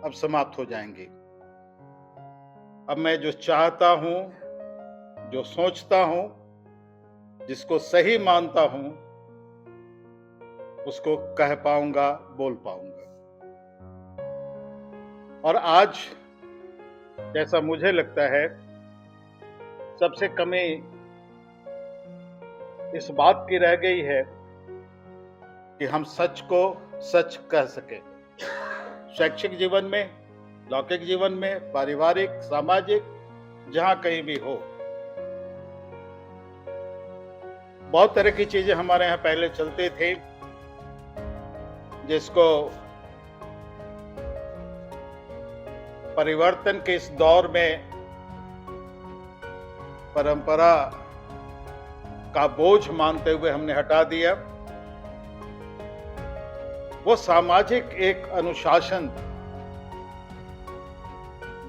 अब समाप्त हो जाएंगी। अब मैं जो चाहता हूं, जो सोचता हूं, जिसको सही मानता हूं, उसको कह पाऊंगा, बोल पाऊंगा। और आज जैसा मुझे लगता है, सबसे कमी इस बात की रह गई है कि हम सच को सच कह सके। शैक्षिक जीवन में, लौकिक जीवन में, पारिवारिक, सामाजिक, जहां कहीं भी हो। बहुत तरह की चीजें हमारे यहाँ पहले चलते थे, जिसको परिवर्तन के इस दौर में परंपरा का बोझ मानते हुए हमने हटा दिया। वो सामाजिक एक अनुशासन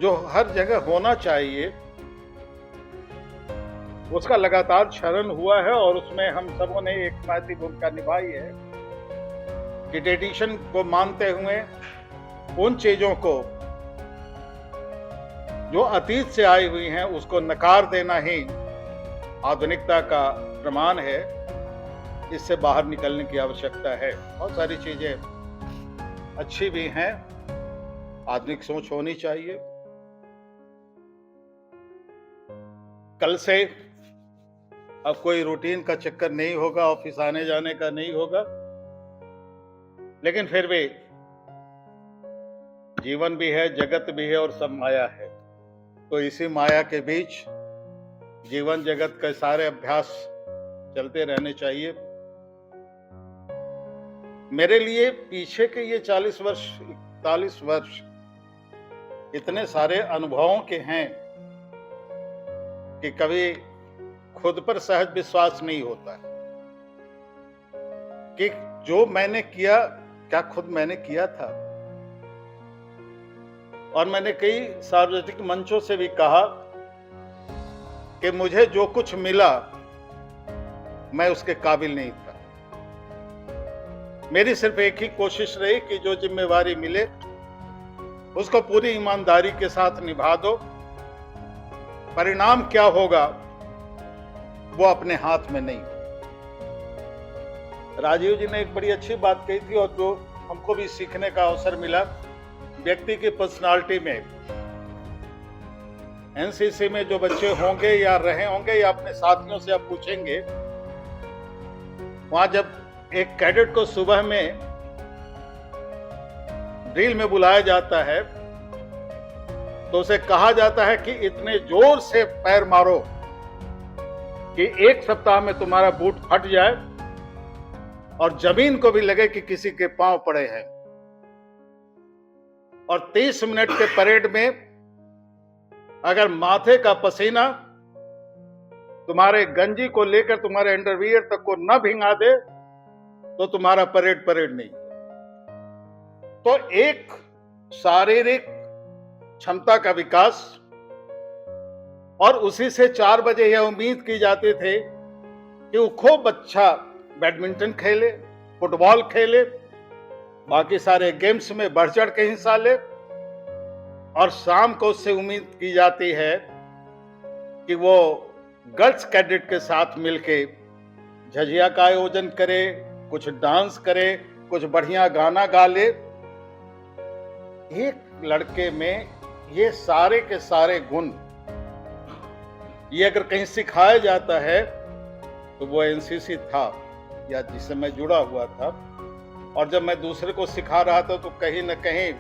जो हर जगह होना चाहिए, उसका लगातार क्षरण हुआ है, और उसमें हम सबों ने एक महत्वपूर्ण भूमिका निभाई है कि ट्रेडिशन को मानते हुए उन चीजों को जो अतीत से आई हुई हैं, उसको नकार देना ही आधुनिकता का प्रमाण है। इससे बाहर निकलने की आवश्यकता है। बहुत सारी चीजें अच्छी भी हैं, आधुनिक सोच होनी चाहिए। कल से अब कोई रूटीन का चक्कर नहीं होगा, ऑफिस आने जाने का नहीं होगा, लेकिन फिर भी जीवन भी है, जगत भी है और सब माया है। तो इसी माया के बीच जीवन जगत के सारे अभ्यास चलते रहने चाहिए। मेरे लिए पीछे के ये 40 वर्ष, 41 वर्ष इतने सारे अनुभवों के हैं कि कभी खुद पर सहज विश्वास नहीं होता है कि जो मैंने किया, क्या खुद मैंने किया था। और मैंने कई सार्वजनिक मंचों से भी कहा कि मुझे जो कुछ मिला, मैं उसके काबिल नहीं था। मेरी सिर्फ एक ही कोशिश रही कि जो जिम्मेवारी मिले उसको पूरी ईमानदारी के साथ निभा दो। परिणाम क्या होगा वो अपने हाथ में नहीं। राजीव जी ने एक बड़ी अच्छी बात कही थी, और जो हमको भी सीखने का अवसर मिला। व्यक्ति की पर्सनालिटी में, एनसीसी में जो बच्चे होंगे या रहे होंगे या अपने साथियों से आप पूछेंगे, वहां जब एक कैडेट को सुबह में ड्रिल में बुलाया जाता है तो उसे कहा जाता है कि इतने जोर से पैर मारो कि 1 सप्ताह में तुम्हारा बूट फट जाए और जमीन को भी लगे कि किसी के पांव पड़े हैं। और 30 मिनट के परेड में अगर माथे का पसीना तुम्हारे गंजी को लेकर तुम्हारे अंडरवियर तक को न भिंगा दे तो तुम्हारा परेड नहीं। तो एक शारीरिक क्षमता का विकास, और उसी से 4 बजे यह उम्मीद की जाती थी कि वो खूब बच्चा बैडमिंटन खेले, फुटबॉल खेले, बाकी सारे गेम्स में बढ़ चढ़ के हिस्सा ले, और शाम को उससे उम्मीद की जाती है कि वो गर्ल्स कैडेट के साथ मिलके झझिया का आयोजन करे, कुछ डांस करे, कुछ बढ़िया गाना गा ले। एक लड़के में ये सारे के सारे गुण, ये अगर कहीं सिखाया जाता है तो वो एनसीसी था या जिससे मैं जुड़ा हुआ था। और जब मैं दूसरे को सिखा रहा था तो कहीं न कहीं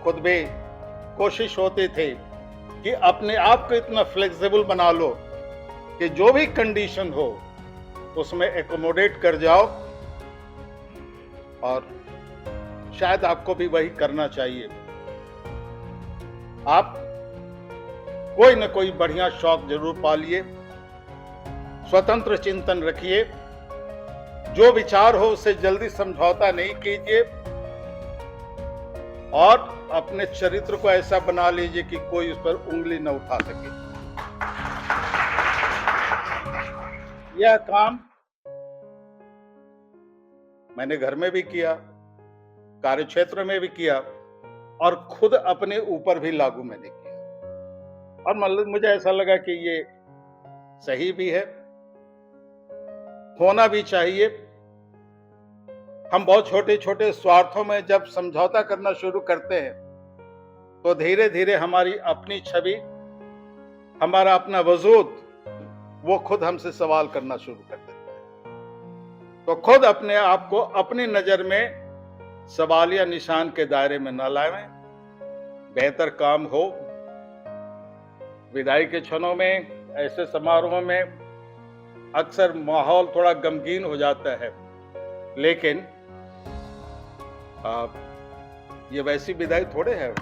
खुद भी कोशिश होती थी कि अपने आप को इतना फ्लेक्सिबल बना लो कि जो भी कंडीशन हो उसमें एकोमोडेट कर जाओ और शायद आपको भी वही करना चाहिए। आप कोई न कोई बढ़िया शौक जरूर पालिए, स्वतंत्र चिंतन रखिए, जो विचार हो उससे जल्दी समझौता नहीं कीजिए और अपने चरित्र को ऐसा बना लीजिए कि कोई उस पर उंगली न उठा सके। यह काम मैंने घर में भी किया, कार्यक्षेत्र में भी किया और खुद अपने ऊपर भी लागू मैंने किया और मतलब मुझे ऐसा लगा कि ये सही भी है, होना भी चाहिए। हम बहुत छोटे छोटे स्वार्थों में जब समझौता करना शुरू करते हैं तो धीरे धीरे हमारी अपनी छवि, हमारा अपना वजूद, वो खुद हमसे सवाल करना शुरू कर देता है। तो खुद अपने आप को अपनी नजर में सवालिया निशान के दायरे में न लाएं। बेहतर काम हो। विदाई के क्षणों में, ऐसे समारोहों में अक्सर माहौल थोड़ा गमगीन हो जाता है, लेकिन ये वैसी विदाई थोड़े है।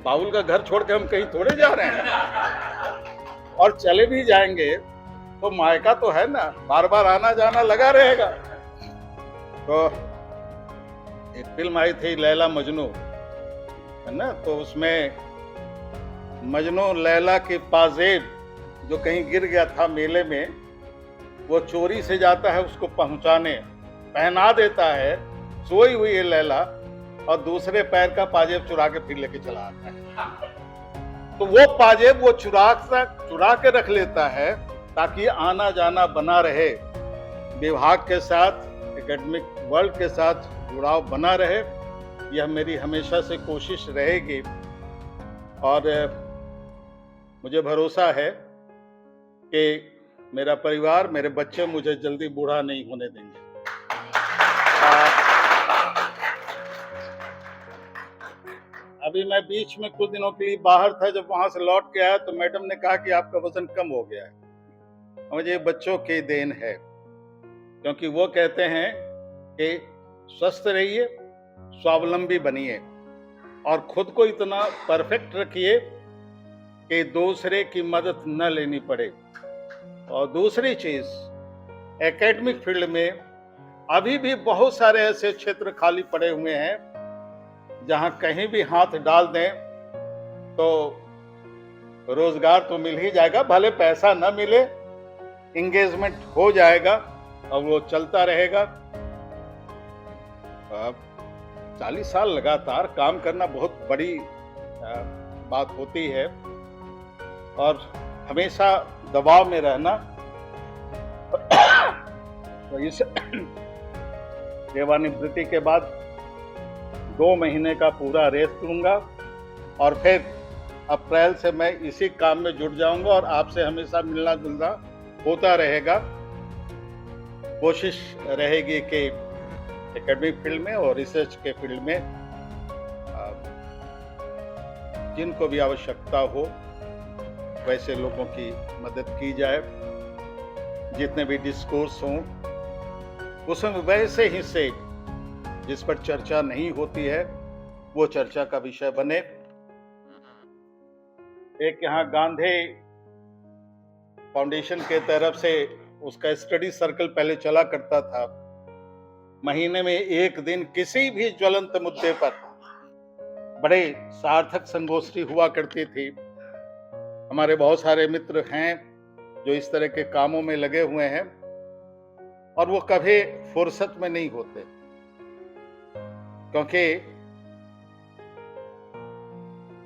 बाउल का घर छोड़ के हम कहीं थोड़े जा रहे हैं और चले भी जाएंगे तो मायका तो है ना, बार बार आना जाना लगा रहेगा। तो एक फिल्म आई थी लैला मजनू, है ना, तो उसमें मजनू लैला के पाजेब जो कहीं गिर गया था मेले में, वो चोरी से जाता है उसको पहुंचाने, पहना देता है, सोई हुई है लैला और दूसरे पैर का पाजेब चुरा के फिर लेके चला आता है। तो वो पाजेब वो चुरा के रख लेता है ताकि आना जाना बना रहे, विभाग के साथ, एकेडमिक वर्ल्ड के साथ जुड़ाव बना रहे। यह मेरी हमेशा से कोशिश रहेगी और मुझे भरोसा है कि मेरा परिवार, मेरे बच्चे मुझे जल्दी बूढ़ा नहीं होने देंगे। अभी मैं बीच में कुछ दिनों के लिए बाहर था, जब वहां से लौट के आया तो मैडम ने कहा कि आपका वजन कम हो गया है। मुझे बच्चों की देन है, क्योंकि वो कहते हैं कि स्वस्थ रहिए, स्वावलंबी बनिए और खुद को इतना परफेक्ट रखिए कि दूसरे की मदद न लेनी पड़े। और दूसरी चीज, एकेडमिक फील्ड में अभी भी बहुत सारे ऐसे क्षेत्र खाली पड़े हुए हैं जहां कहीं भी हाथ डाल दें तो रोजगार तो मिल ही जाएगा, भले पैसा न मिले, इंगेजमेंट हो जाएगा और वो चलता रहेगा। 40 साल लगातार काम करना बहुत बड़ी बात होती है और हमेशा दबाव में रहना। तो इस सेवानिवृत्ति के बाद 2 महीने का पूरा रेस्ट लूंगा और फिर अप्रैल से मैं इसी काम में जुट जाऊंगा और आपसे हमेशा मिलना जुलना होता रहेगा। कोशिश रहेगी कि एकेडमिक फील्ड में और रिसर्च के फील्ड में जिनको भी आवश्यकता हो वैसे लोगों की मदद की जाए। जितने भी डिस्कोर्स हों उसमें वैसे हिस्से जिस पर चर्चा नहीं होती है वो चर्चा का विषय बने। एक यहाँ गांधी फाउंडेशन के तरफ से उसका स्टडी सर्कल पहले चला करता था। महीने में एक दिन किसी भी ज्वलंत मुद्दे पर बड़े सार्थक संगोष्ठी हुआ करती थी। हमारे बहुत सारे मित्र हैं जो इस तरह के कामों में लगे हुए हैं और वो कभी फुर्सत में नहीं होते, क्योंकि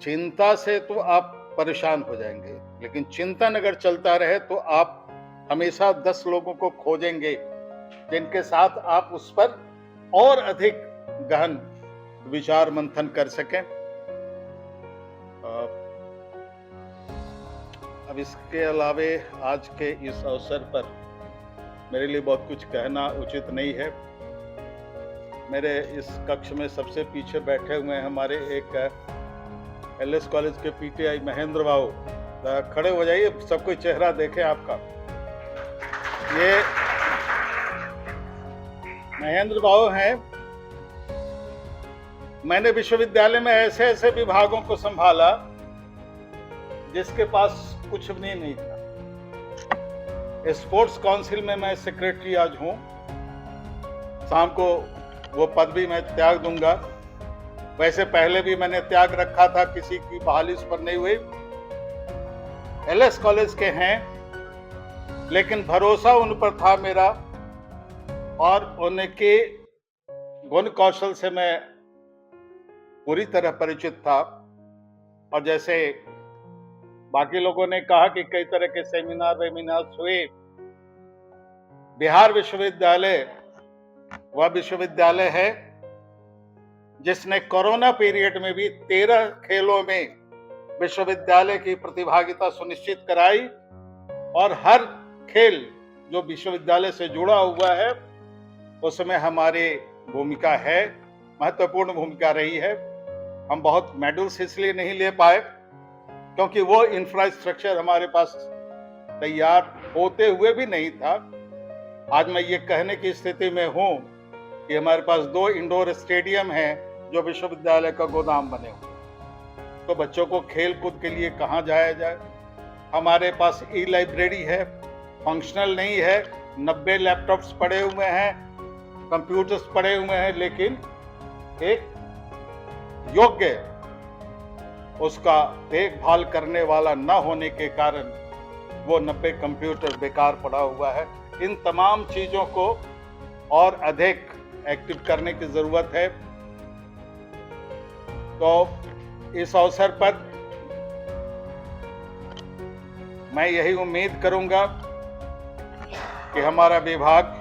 चिंता से तो आप परेशान हो जाएंगे, लेकिन चिंतन अगर चलता रहे तो आप हमेशा 10 लोगों को खोजेंगे जिनके साथ आप उस पर और अधिक गहन विचार मंथन कर सकें। अब इसके अलावे आज के इस अवसर पर मेरे लिए बहुत कुछ कहना उचित नहीं है। मेरे इस कक्ष में सबसे पीछे बैठे हुए हैं हमारे एक एलएस कॉलेज के पीटीआई महेंद्र बाबू, खड़े हो जाइए, सब कोई चेहरा देखे आपका। महेंद्र बाबू हैं। मैंने विश्वविद्यालय में ऐसे ऐसे विभागों को संभाला जिसके पास कुछ भी नहीं था। स्पोर्ट्स काउंसिल में मैं सेक्रेटरी आज हूं। शाम को वो पद भी मैं त्याग दूंगा। वैसे पहले भी मैंने त्याग रखा था, किसी की बहाली उस पर नहीं हुई। एलएस कॉलेज के हैं, लेकिन भरोसा उन पर था मेरा, और उनके गुण कौशल से मैं पूरी तरह परिचित था। और जैसे बाकी लोगों ने कहा कि कई तरह के सेमिनार वेमिनार हुए, बिहार विश्वविद्यालय वह विश्वविद्यालय है जिसने कोरोना पीरियड में भी 13 खेलों में विश्वविद्यालय की प्रतिभागिता सुनिश्चित कराई, और हर खेल जो विश्वविद्यालय से जुड़ा हुआ है उसमें हमारी भूमिका है, महत्वपूर्ण भूमिका रही है। हम बहुत मेडल्स इसलिए नहीं ले पाए क्योंकि वो इंफ्रास्ट्रक्चर हमारे पास तैयार होते हुए भी नहीं था। आज मैं ये कहने की स्थिति में हूं कि हमारे पास 2 इंडोर स्टेडियम हैं जो विश्वविद्यालय का गोदाम बने हुए। तो बच्चों को खेल कूद के लिए कहाँ जाया जाए? हमारे पास ई लाइब्रेरी है, फंक्शनल नहीं है, 90 लैपटॉप्स पड़े हुए हैं, कंप्यूटर्स पड़े हुए हैं, लेकिन एक योग्य उसका देखभाल करने वाला न होने के कारण वो 90 कंप्यूटर बेकार पड़ा हुआ है। इन तमाम चीजों को और अधिक एक्टिव करने की जरूरत है। तो इस अवसर पर मैं यही उम्मीद करूंगा कि हमारा विभाग,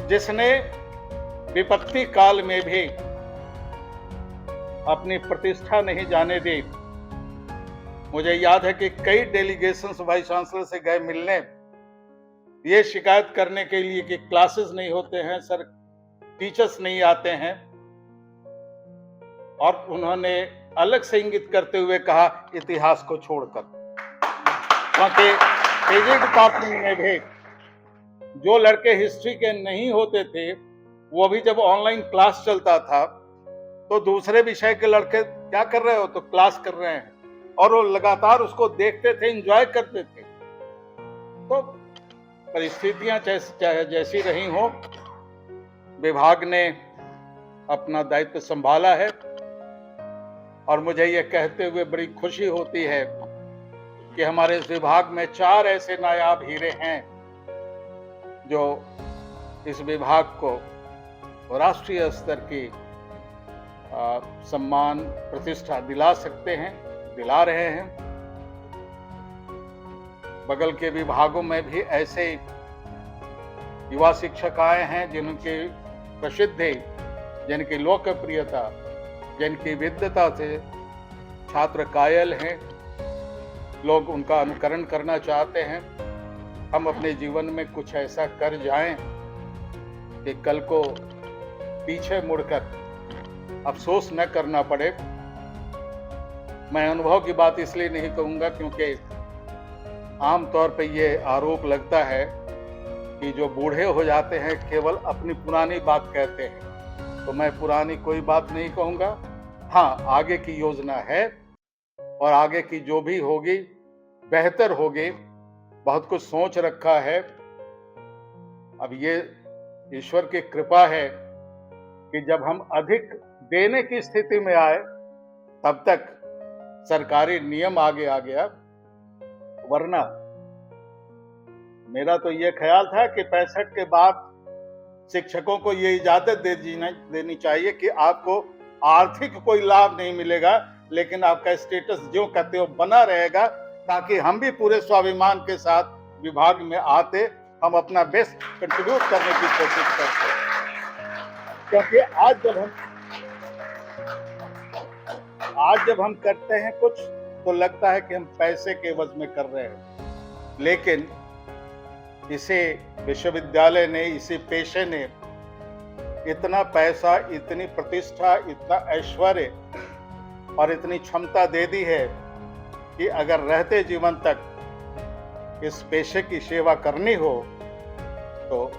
जिसने विपत्ति काल में भी अपनी प्रतिष्ठा नहीं जाने दी, मुझे याद है कि कई डेलीगेशंस वाइस चांसलर से गए मिलने, ये शिकायत करने के लिए कि क्लासेस नहीं होते हैं सर, टीचर्स नहीं आते हैं, और उन्होंने अलग से इंगित करते हुए कहा इतिहास को छोड़कर, क्योंकि पीजी डिपार्टमेंट में भी जो लड़के हिस्ट्री के नहीं होते थे, वो भी जब ऑनलाइन क्लास चलता था तो दूसरे विषय के लड़के क्या कर रहे हो, तो क्लास कर रहे हैं, और वो लगातार उसको देखते थे, एंजॉय करते थे। तो परिस्थितियां चाहे जैसी रही हो, विभाग ने अपना दायित्व संभाला है, और मुझे ये कहते हुए बड़ी खुशी होती है कि हमारे इस विभाग में 4 ऐसे नायाब हीरे हैं जो इस विभाग को राष्ट्रीय स्तर की सम्मान प्रतिष्ठा दिला सकते हैं, दिला रहे हैं। बगल के विभागों में भी ऐसे युवा शिक्षक आए हैं जिनकी प्रसिद्धि, जिनकी लोकप्रियता, जिनकी विद्वता से छात्र कायल हैं, लोग उनका अनुकरण करना चाहते हैं। हम अपने जीवन में कुछ ऐसा कर जाएं कि कल को पीछे मुड़कर अफसोस न करना पड़े। मैं अनुभव की बात इसलिए नहीं कहूंगा क्योंकि आमतौर पे ये आरोप लगता है कि जो बूढ़े हो जाते हैं केवल अपनी पुरानी बात कहते हैं, तो मैं पुरानी कोई बात नहीं कहूंगा। हाँ, आगे की योजना है और आगे की जो भी होगी बेहतर होगी, बहुत कुछ सोच रखा है। अब ये ईश्वर की कृपा है कि जब हम अधिक देने की स्थिति में आए तब तक सरकारी नियम आगे आ गया, वरना मेरा तो ये ख्याल था कि 65 के बाद शिक्षकों को ये इजाजत देनी चाहिए कि आपको आर्थिक कोई लाभ नहीं मिलेगा, लेकिन आपका स्टेटस जो कहते हो बना रहेगा, ताकि हम भी पूरे स्वाभिमान के साथ विभाग में आते, हम अपना बेस्ट कंट्रीब्यूट करने की कोशिश करते हैं। क्योंकि आज जब हम करते हैं कुछ तो लगता है कि हम पैसे के एवज में कर रहे हैं, लेकिन इसे विश्वविद्यालय ने, इसी पेशे ने इतना पैसा, इतनी प्रतिष्ठा, इतना ऐश्वर्य और इतनी क्षमता दे दी है कि अगर रहते जीवन तक इस पेशे की सेवा करनी हो तो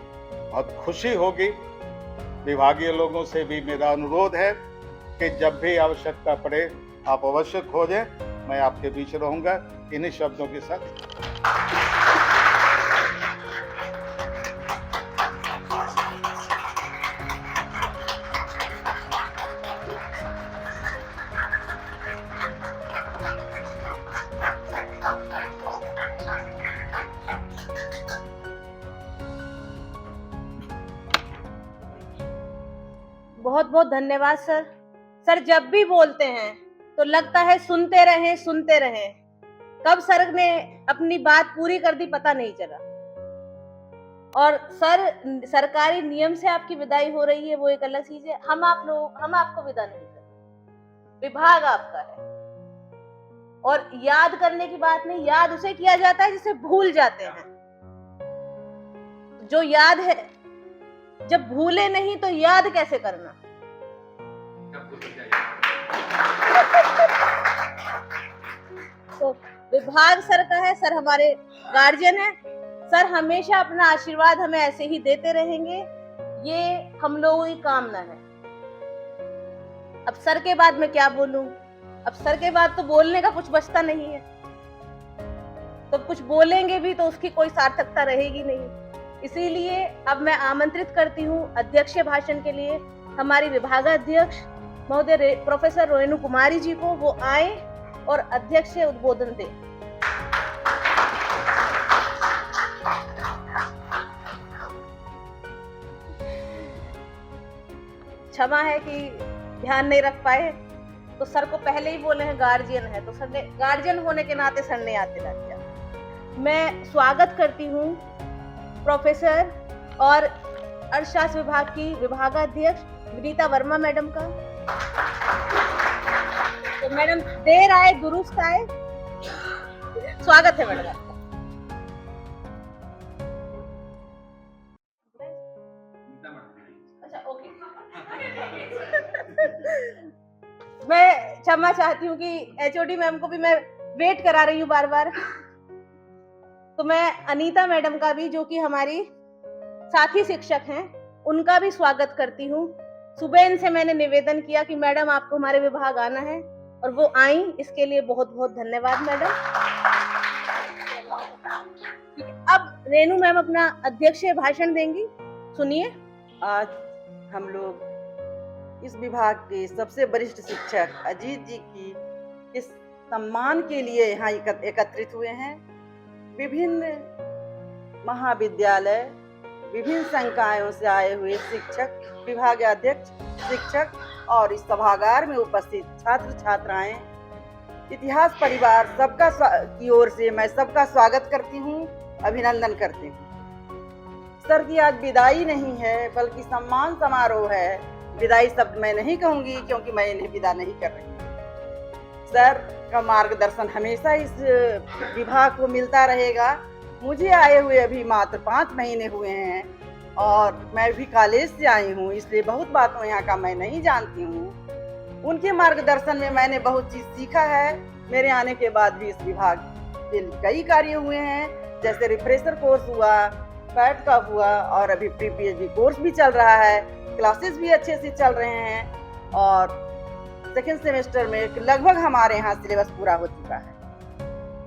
बहुत खुशी होगी। विभागीय लोगों से भी मेरा अनुरोध है कि जब भी आवश्यकता पड़े आप अवश्य खोजें, मैं आपके बीच रहूंगा। इन्हीं शब्दों के साथ बहुत बहुत धन्यवाद सर। सर जब भी बोलते हैं तो लगता है सुनते रहें। कब सर ने अपनी बात पूरी कर दी पता नहीं चला। और सर सरकारी नियम से आपकी विदाई हो रही है वो एक अलग चीज है। हम आपको विदा नहीं करते, विभाग आपका है। और याद करने की बात नहीं, याद उसे किया जाता है जिसे भूल जाते हैं। जो याद है, जब भूले नहीं तो याद कैसे करना। तो विभाग सर का है, सर हमारे गार्जियन है। सर हमेशा अपना आशीर्वाद हमें ऐसे ही देते रहेंगे, ये हम लोगों की कामना है। अब सर के बाद मैं क्या बोलूं, अब सर के बाद तो बोलने का कुछ बचता नहीं है। तो कुछ बोलेंगे भी तो उसकी कोई सार्थकता रहेगी नहीं। इसीलिए अब मैं आमंत्रित करती हूँ अध्यक्षीय भाषण के लिए हमारी विभागाध्यक्ष महोदय प्रोफेसर रेणु कुमारी जी को। वो आए और अध्यक्षीय उद्बोधन दें। क्षमा है कि ध्यान नहीं रख पाए, तो सर को पहले ही बोले हैं गार्जियन है, तो सर ने गार्जियन होने के नाते सर ने याद दिला दिया। मैं स्वागत करती हूँ प्रोफेसर और अर्थशास्त्र विभाग की विभागाध्यक्ष विनीता वर्मा मैडम का। तो मैडम देर आए दुरुस्त आए, स्वागत है मैडम आपका। अच्छा ओके। मैं क्षमा चाहती हूँ कि एचओडी मैम को भी मैं वेट करा रही हूँ बार बार। तो मैं अनीता मैडम का भी, जो कि हमारी साथी शिक्षक हैं, उनका भी स्वागत करती हूँ। सुबह इनसे मैंने निवेदन किया कि मैडम आपको हमारे विभाग आना है और वो आई, इसके लिए बहुत बहुत धन्यवाद मैडम। अब रेणु मैम अपना अध्यक्षीय भाषण देंगी, सुनिए। आज हम लोग इस विभाग के सबसे वरिष्ठ शिक्षक अजीत जी की इस सम्मान के लिए यहाँ एकत्रित हुए हैं। विभिन्न महाविद्यालय, विभिन्न संकायों से आए हुए शिक्षक, विभागाध्यक्ष, शिक्षक और इस सभागार में उपस्थित छात्र छात्राएं, इतिहास परिवार सबका की ओर से मैं सबका स्वागत करती हूँ, अभिनंदन करती हूँ। सर की आज विदाई नहीं है बल्कि सम्मान समारोह है। विदाई शब्द मैं नहीं कहूंगी क्योंकि मैं इन्हें विदा नहीं कर रही। सर का मार्गदर्शन हमेशा इस विभाग को मिलता रहेगा। मुझे आए हुए अभी मात्र 5 महीने हुए हैं और मैं भी कॉलेज से आई हूँ, इसलिए बहुत बातों यहाँ का मैं नहीं जानती हूँ। उनके मार्गदर्शन में मैंने बहुत चीज सीखा है। मेरे आने के बाद भी इस विभाग के कई कार्य हुए हैं, जैसे रिफ्रेशर कोर्स हुआ, पैट का हुआ और अभी प्री पीएचडी कोर्स भी चल रहा है। क्लासेस भी अच्छे से चल रहे हैं और सेकेंड सेमेस्टर में लगभग हमारे यहाँ सिलेबस पूरा हो चुका है।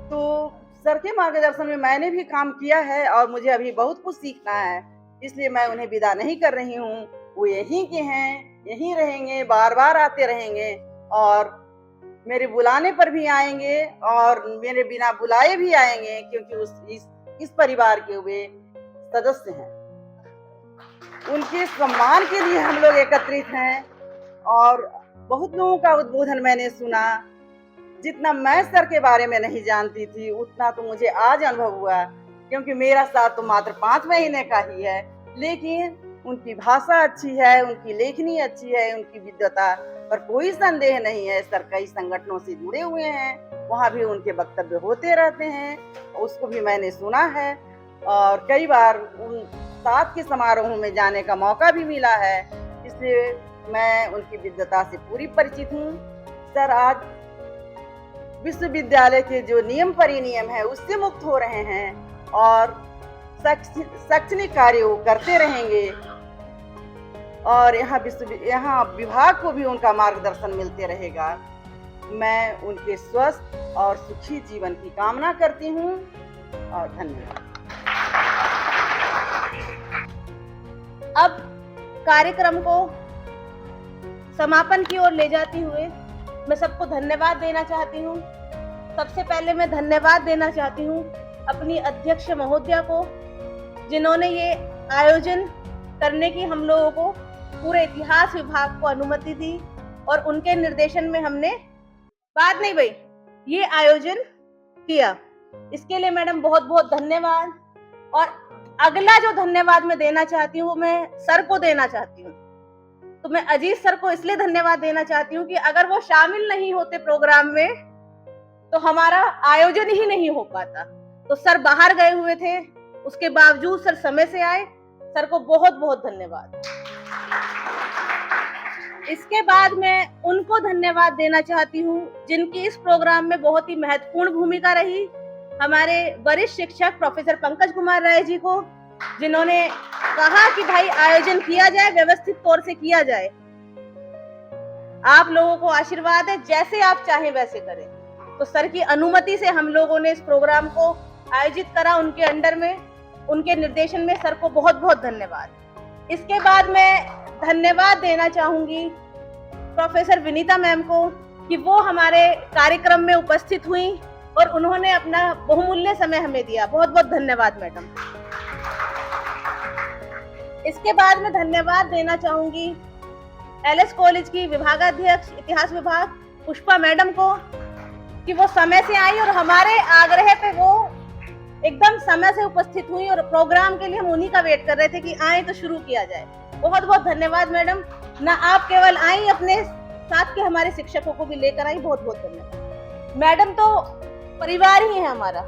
तो सर के मार्गदर्शन में मैंने भी काम किया है और मुझे अभी बहुत कुछ सीखना है, इसलिए मैं उन्हें विदा नहीं कर रही हूँ। वो यहीं के हैं, यहीं रहेंगे, बार बार आते रहेंगे और मेरे बुलाने पर भी आएंगे और मेरे बिना बुलाए भी आएंगे, क्योंकि इस परिवार के वे सदस्य हैं। उनके सम्मान के लिए हम लोग एकत्रित हैं और बहुत लोगों का उद्बोधन मैंने सुना। जितना मैं सर के बारे में नहीं जानती थी उतना तो मुझे आज अनुभव हुआ, क्योंकि मेरा साथ तो मात्र 5 महीने का ही है, लेकिन उनकी भाषा अच्छी है, उनकी लेखनी अच्छी है, उनकी विद्वता पर कोई संदेह नहीं है। सर कई संगठनों से जुड़े हुए हैं, वहाँ भी उनके वक्तव्य होते रहते हैं, उसको भी मैंने सुना है और कई बार उन साथ के समारोहों में जाने का मौका भी मिला है, इसलिए मैं उनकी विद्वता से पूरी परिचित हूँ। सर आज विश्वविद्यालय के जो नियम परिनियम है उससे मुक्त हो रहे हैं और शैक्षणिक कार्य वो करते रहेंगे और यहाँ विभाग को भी उनका मार्गदर्शन मिलते रहेगा। मैं उनके स्वस्थ और सुखी जीवन की कामना करती हूँ और धन्यवाद। अब कार्यक्रम को समापन की ओर ले जाते हुए मैं सबको धन्यवाद देना चाहती हूँ। सबसे पहले मैं धन्यवाद देना चाहती हूँ अपनी अध्यक्ष महोदया को, जिन्होंने ये आयोजन करने की हम लोगों को पूरे इतिहास विभाग को अनुमति दी और उनके निर्देशन में हमने बात नहीं भाई ये आयोजन किया। इसके लिए मैडम बहुत बहुत धन्यवाद। और अगला जो धन्यवाद मैं देना चाहती हूँ मैं सर को देना चाहती हूँ। तो मैं अजीत सर को इसलिए धन्यवाद देना चाहती हूँ कि अगर वो शामिल नहीं होते प्रोग्राम में तो हमारा आयोजन ही नहीं हो पाता। तो सर बाहर गए हुए थे, उसके बावजूद सर समय से आए। सर को बहुत बहुत धन्यवाद। इसके बाद मैं उनको धन्यवाद देना चाहती हूँ जिनकी इस प्रोग्राम में बहुत ही महत्वपूर्ण भूमिका रही। हमारे वरिष्ठ शिक्षक प्रोफेसर पंकज कुमार राय जी को, जिन्होंने कहा कि भाई आयोजन किया जाए, व्यवस्थित तौर से किया जाए। आप लोगों को आशीर्वाद है, जैसे आप चाहें वैसे करें। तो सर की अनुमति से हम लोगों ने इस प्रोग्राम को आयोजित करा उनके अंडर में, उनके निर्देशन में। सर को बहुत बहुत धन्यवाद। इसके बाद मैं धन्यवाद देना चाहूंगी प्रोफेसर विनीता मैम को कि वो हमारे कार्यक्रम में उपस्थित हुई और उन्होंने अपना बहुमूल्य समय हमें दिया। बहुत बहुत धन्यवाद मैडम। इसके बाद मैं धन्यवाद देना चाहूंगी एलएस कॉलेज की विभागाध्यक्ष इतिहास विभाग पुष्पा मैडम को कि वो समय से आई और हमारे आग्रह पे वो एकदम समय से उपस्थित हुई और प्रोग्राम के लिए हम उन्हीं का वेट कर रहे थे कि आए तो शुरू किया जाए। बहुत बहुत धन्यवाद मैडम। ना आप केवल आई, अपने साथ के हमारे शिक्षकों को भी लेकर आई। बहुत बहुत धन्यवाद। मैडम तो परिवार ही है हमारा।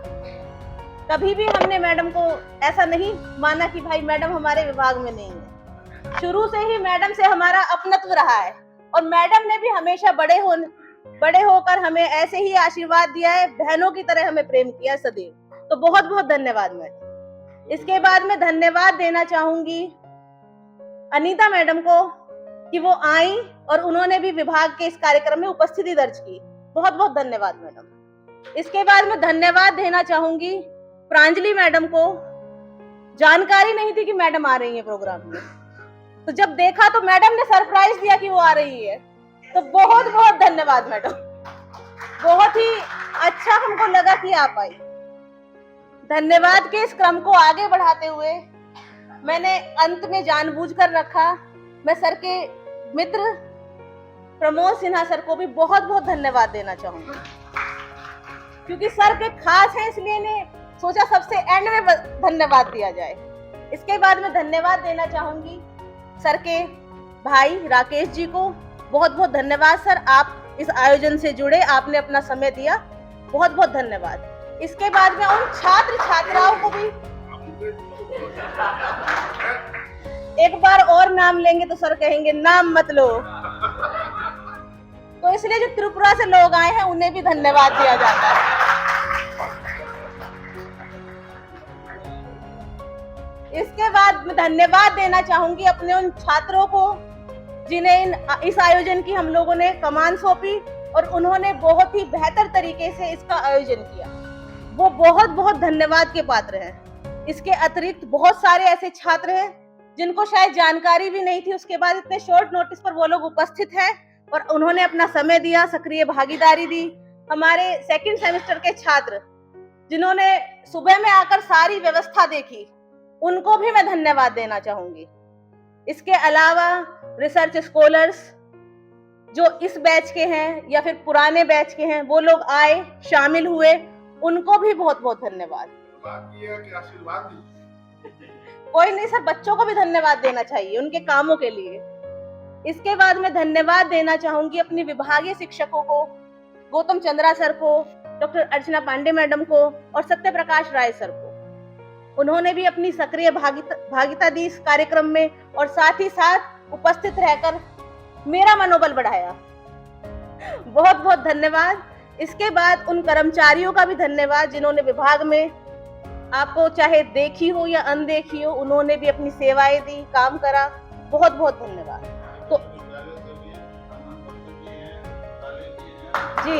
कभी भी हमने मैडम को ऐसा नहीं माना कि भाई मैडम हमारे विभाग में नहीं है। शुरू से ही मैडम से हमारा अपनत्व रहा है और मैडम ने भी हमेशा बड़े होकर हमें ऐसे ही आशीर्वाद दिया है, बहनों की तरह हमें प्रेम किया सदैव। तो बहुत बहुत धन्यवाद मैडम। इसके बाद मैं धन्यवाद देना चाहूंगी अनीता मैडम को कि वो आई और उन्होंने भी विभाग के इस कार्यक्रम में उपस्थिति दर्ज की। बहुत बहुत धन्यवाद मैडम। इसके बाद मैं धन्यवाद देना चाहूंगी प्रांजलि मैडम को। जानकारी नहीं थी कि मैडम आ रही है प्रोग्राम में, तो जब देखा तो मैडम ने सरप्राइज दिया कि वो आ रही है। तो बहुत बहुत धन्यवाद मैडम। बहुत ही अच्छा हमको लगा कि आप आई। धन्यवाद के इस क्रम को आगे बढ़ाते हुए मैंने अंत में जानबूझकर रखा, मैं सर के मित्र प्रमोद सिन्हा सर को भी बहुत बहुत धन्यवाद देना चाहूंगी, क्योंकि सर के खास है इसलिए ने सोचा सबसे एंड में धन्यवाद दिया जाए। इसके बाद मैं धन्यवाद देना चाहूंगी सर के भाई राकेश जी को। बहुत बहुत धन्यवाद सर, आप इस आयोजन से जुड़े, आपने अपना समय दिया। बहुत बहुत धन्यवाद। इसके बाद में उन छात्र छात्राओं को भी एक बार और नाम लेंगे तो सर कहेंगे नाम मत लो, तो इसलिए जो त्रिपुरा से लोग आए हैं उन्हें भी धन्यवाद दिया जाता है। इसके बाद मैं धन्यवाद देना चाहूंगी अपने उन छात्रों को जिन्हें इस आयोजन की हम लोगों ने कमान सौंपी और उन्होंने बहुत ही बेहतर तरीके से इसका आयोजन किया। वो बहुत बहुत धन्यवाद के पात्र हैं। इसके अतिरिक्त बहुत सारे ऐसे छात्र हैं जिनको शायद जानकारी भी नहीं थी, उसके बाद इतने शॉर्ट नोटिस पर वो लोग उपस्थित हैं और उन्होंने अपना समय दिया, सक्रिय भागीदारी दी। हमारे सेकंड सेमेस्टर के छात्र जिन्होंने सुबह में आकर सारी व्यवस्था देखी, उनको भी मैं धन्यवाद देना चाहूंगी। इसके अलावा रिसर्च स्कॉलर्स जो इस बैच के हैं या फिर पुराने बैच के हैं, वो लोग आए, शामिल हुए, उनको भी बहुत बहुत धन्यवाद। कोई नहीं सर, बच्चों को भी धन्यवाद देना चाहिए उनके कामों के लिए। इसके बाद मैं धन्यवाद देना चाहूंगी अपनी विभागीय शिक्षकों को, गौतम चंद्रा सर को, डॉक्टर अर्चना पांडे मैडम को और सत्य प्रकाश राय सर को। उन्होंने भी अपनी सक्रिय भागिता दी इस कार्यक्रम में और साथ ही साथ उपस्थित रहकर मेरा मनोबल बढ़ाया। बहुत बहुत धन्यवाद। इसके बाद उन कर्मचारियों का भी धन्यवाद जिन्होंने विभाग में आपको चाहे देखी हो या अनदेखी हो, उन्होंने भी अपनी सेवाएं दी, काम करा। बहुत बहुत धन्यवाद। तो जी,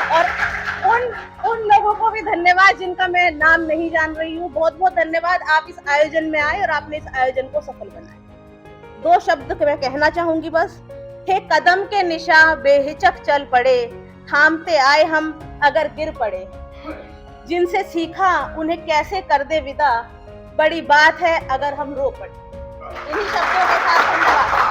और उन लोगों को भी धन्यवाद जिनका मैं नाम नहीं जान रही हूँ। बहुत बहुत धन्यवाद, आप इस आयोजन में आए और आपने इस आयोजन को सफल बनाया। 2 शब्द मैं कहना चाहूंगी बस। थे कदम के निशा बेहिचक चल पड़े, थामते आए हम अगर गिर पड़े। जिनसे सीखा उन्हें कैसे कर दे विदा, बड़ी बात है अगर हम रो पड़े। इन्हीं शब्दों के साथ धन्यवाद।